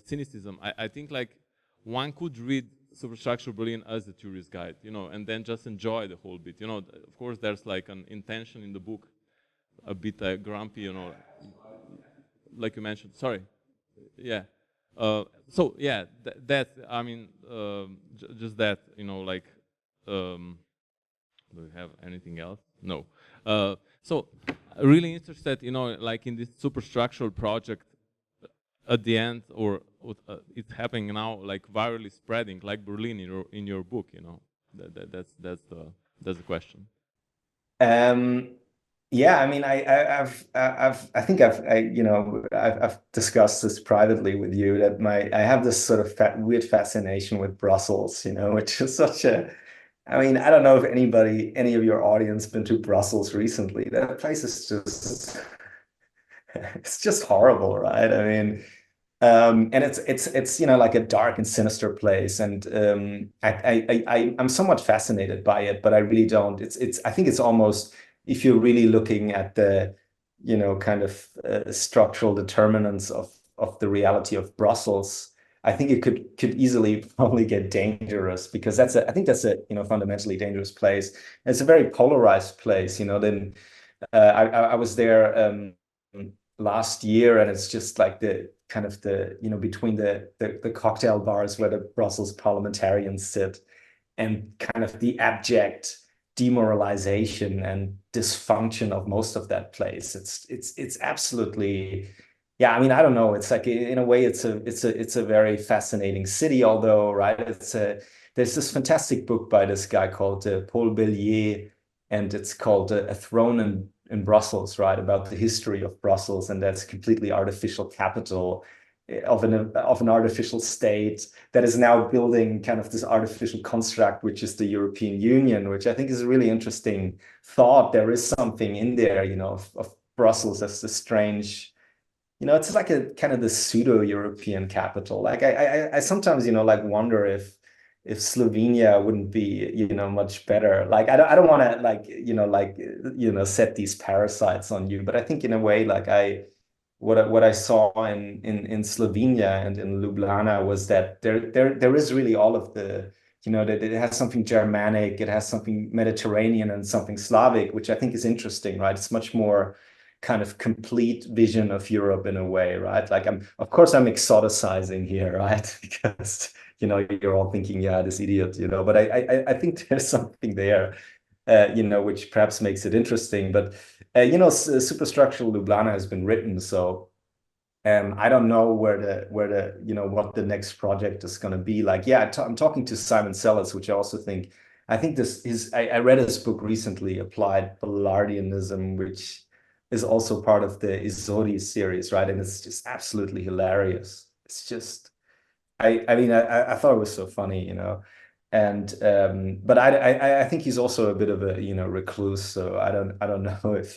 cynicism. I think like one could read Superstructural Berlin as a tourist guide, you know, and then just enjoy the whole bit. You know, of course, there's like an intention in the book, a bit grumpy, you know, like you mentioned. Sorry, yeah. So yeah, that I mean, just that, you know, like. Do we have anything else? No. So really interested, you know, like in this superstructural project at the end, or it's happening now, like virally spreading, like Berlin in your book, you know. That's the question. Yeah, I mean, I've discussed this privately with you, that I have this sort of weird fascination with Brussels, you know, which is such a, I mean, I don't know if any of your audience been to Brussels recently. That place is just, it's just horrible, right? I mean, and it's, you know, like a dark and sinister place, and I'm somewhat fascinated by it, but I really don't. I think it's almost, if you're really looking at the, you know, kind of structural determinants of the reality of Brussels, I think it could easily probably get dangerous, because I think that's a, you know, fundamentally dangerous place. And it's a very polarized place, you know. Then I was there last year, and it's just like the kind of the, you know, between the cocktail bars where the Brussels parliamentarians sit, and kind of the abject demoralization and dysfunction of most of that place. It's absolutely, yeah, I mean, I don't know. It's like, in a way, it's a very fascinating city, although, right, there's this fantastic book by this guy called Paul Bellier, and it's called A Throne in Brussels, right, about the history of Brussels, and that's completely artificial capital. of an artificial state that is now building kind of this artificial construct, which is the European Union, which I think is a really interesting thought. There is something in there, you know, of Brussels as the strange, you know, it's like a kind of the pseudo-European capital. Like I sometimes, you know, like wonder if Slovenia wouldn't be, you know, much better. Like I don't want to like set these parasites on you, but I think in a way, like what I saw in Slovenia and in Ljubljana was that there is really all of the, you know, that it has something Germanic, it has something Mediterranean and something Slavic, which I think is interesting, right? It's much more kind of complete vision of Europe in a way, right? Like of course I'm exoticizing here, right? Because, you know, you're all thinking, yeah, this idiot, you know, but I think there's something there, you know, which perhaps makes it interesting. But, you know, Superstructural Ljubljana has been written, so I don't know where the, you know, what the next project is going to be. Like, yeah, I'm talking to Simon Sellers, which I also think, I read his book recently, Applied Ballardianism, which is also part of the Izhodi series, right? And it's just absolutely hilarious. It's just, I mean, I thought it was so funny, you know. And but I think he's also a bit of a, you know, recluse. So I don't know if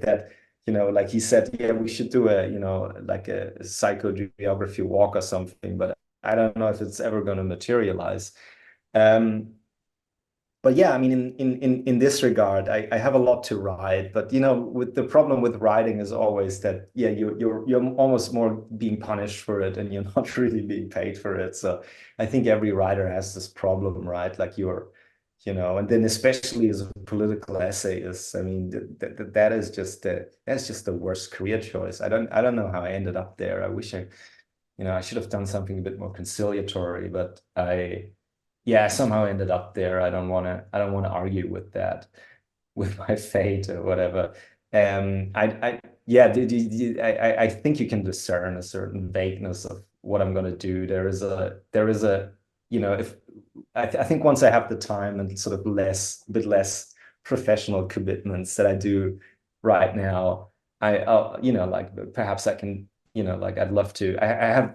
that, you know, like he said, yeah, we should do a, you know, like a psychogeography walk or something, but I don't know if it's ever going to materialize. But yeah, I mean, in this regard, I have a lot to write, but you know, with the problem with writing is always that, yeah, you're almost more being punished for it, and you're not really being paid for it. So I think every writer has this problem, right? Like you know, and then especially as a political essayist, I mean, that's just the worst career choice. I don't know how I ended up there. I wish you know, I should have done something a bit more conciliatory, but I somehow ended up there. I don't want to argue with that, with my fate or whatever. I think you can discern a certain vagueness of what I'm going to do. There is a, you know, if I think once I have the time and sort of a bit less professional commitments that I do right now, I'll, you know, like perhaps I can, you know, like I'd love to. I have.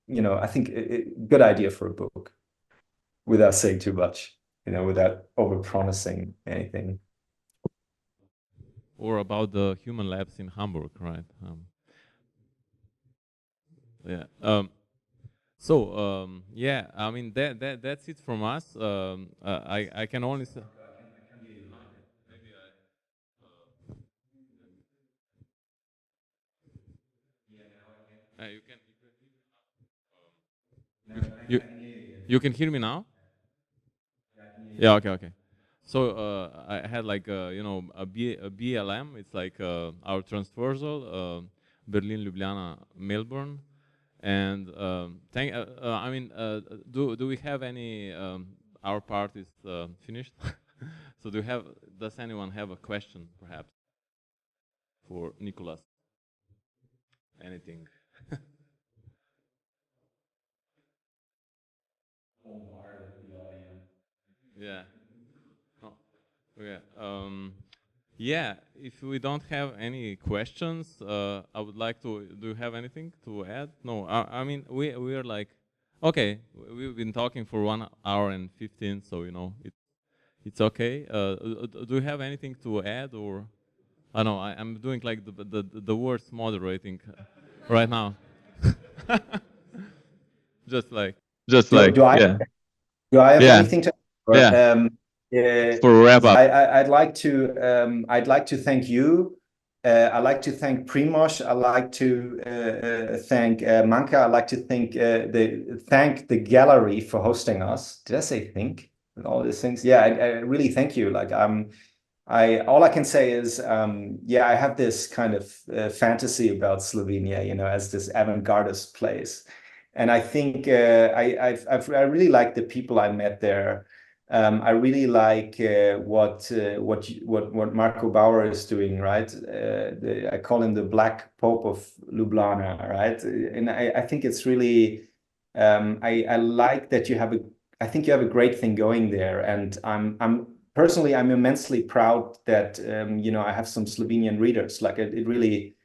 You know, I think a good idea for a book without saying too much, you know, without over-promising anything. Or about the human labs in Hamburg, right? Yeah. Yeah, I mean that's it from us. I can only say. You can hear me now? Yeah, okay. So I had like you know, a BLM. It's like our transversal Berlin-Ljubljana-Melbourne, and I mean, do we have any? Our part is finished. So does anyone have a question, perhaps, for Nicolas? Anything? Yeah. Oh, yeah. Yeah. If we don't have any questions, I would like to. Do you have anything to add? No. I mean, we are like, okay. We've been talking for 1 hour and 15, so you know it's okay. Do you have anything to add, or I know I'm doing like the worst moderating right now. Just like Do I yeah. Do I have Yeah. anything to? Yeah. For a wrap up. I'd like to thank you. I'd like to thank Primož. I'd like to thank Manka. I'd like to thank the gallery for hosting us. Did I say think with all these things? Yeah, I really thank you. Like all I can say is, yeah, I have this kind of fantasy about Slovenia, you know, as this avant-gardist place. And I think I really like the people I met there. I really like what Marko Bauer is doing, right? I call him the Black Pope of Ljubljana, right? And I think it's really I like that I think you have a great thing going there, and I'm immensely proud that you know, I have some Slovenian readers. Like it really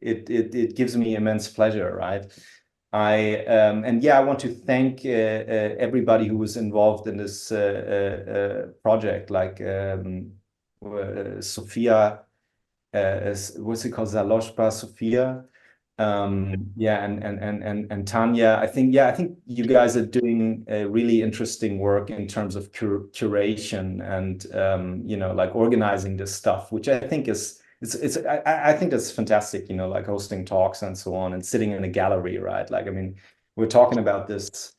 it gives me immense pleasure, right? And yeah, I want to thank everybody who was involved in this project, like Sophia, what's it called, Založba Sophia, yeah, and Tanya. I think you guys are doing a really interesting work in terms of curation and you know, like organizing this stuff, which I think is I think that's fantastic, you know, like hosting talks and so on and sitting in a gallery, right? Like, I mean, we're talking about this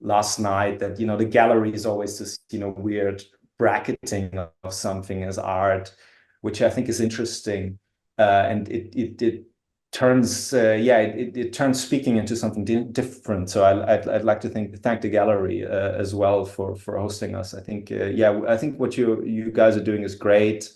last night, that, you know, the gallery is always this, you know, weird bracketing of something as art, which I think is interesting. And it turns, yeah, it turns speaking into something different. So I'd like to thank the gallery as well for hosting us. I think, yeah, I think what you guys are doing is great.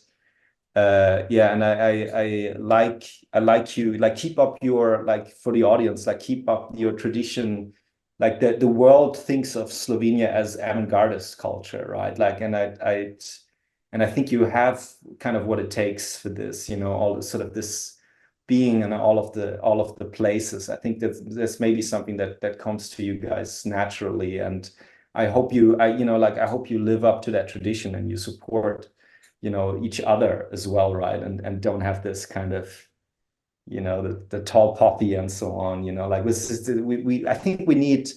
Yeah, and I like you, like, keep up your, like, for the audience, like, keep up your tradition. Like, the world thinks of Slovenia as avant-gardist culture, right? Like, and I think you have kind of what it takes for this, you know, all the sort of this being in all of the places. I think that there's maybe something that comes to you guys naturally, and I hope you live up to that tradition and you support, you know, each other as well, right? And don't have this kind of, you know, the tall poppy and so on, you know, like I think we need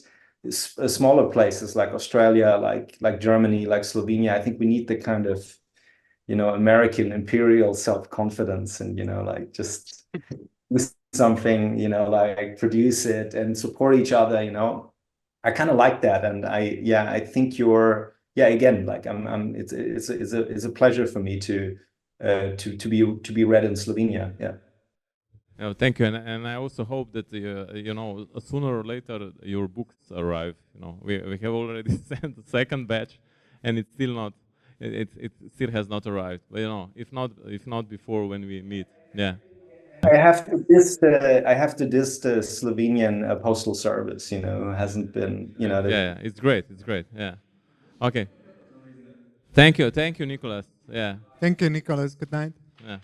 smaller places like Australia, like Germany, like Slovenia. I think we need the kind of, you know, American imperial self-confidence, and, you know, like, just do something, you know, like, produce it and support each other, you know. I kind of like that, and I think yeah, again, like, it's a pleasure for me to be read in Slovenia. Yeah. Oh, thank you, and I also hope that you know, sooner or later your books arrive. You know, we have already sent the second batch, and it's still not. It still has not arrived. But, you know, if not before, when we meet, yeah. I have to diss the Slovenian postal service. You know, hasn't been. You know. Yeah, it's great. It's great. Yeah. Okay. Thank you, Nicolas. Yeah. Thank you, Nicolas. Good night. Yeah.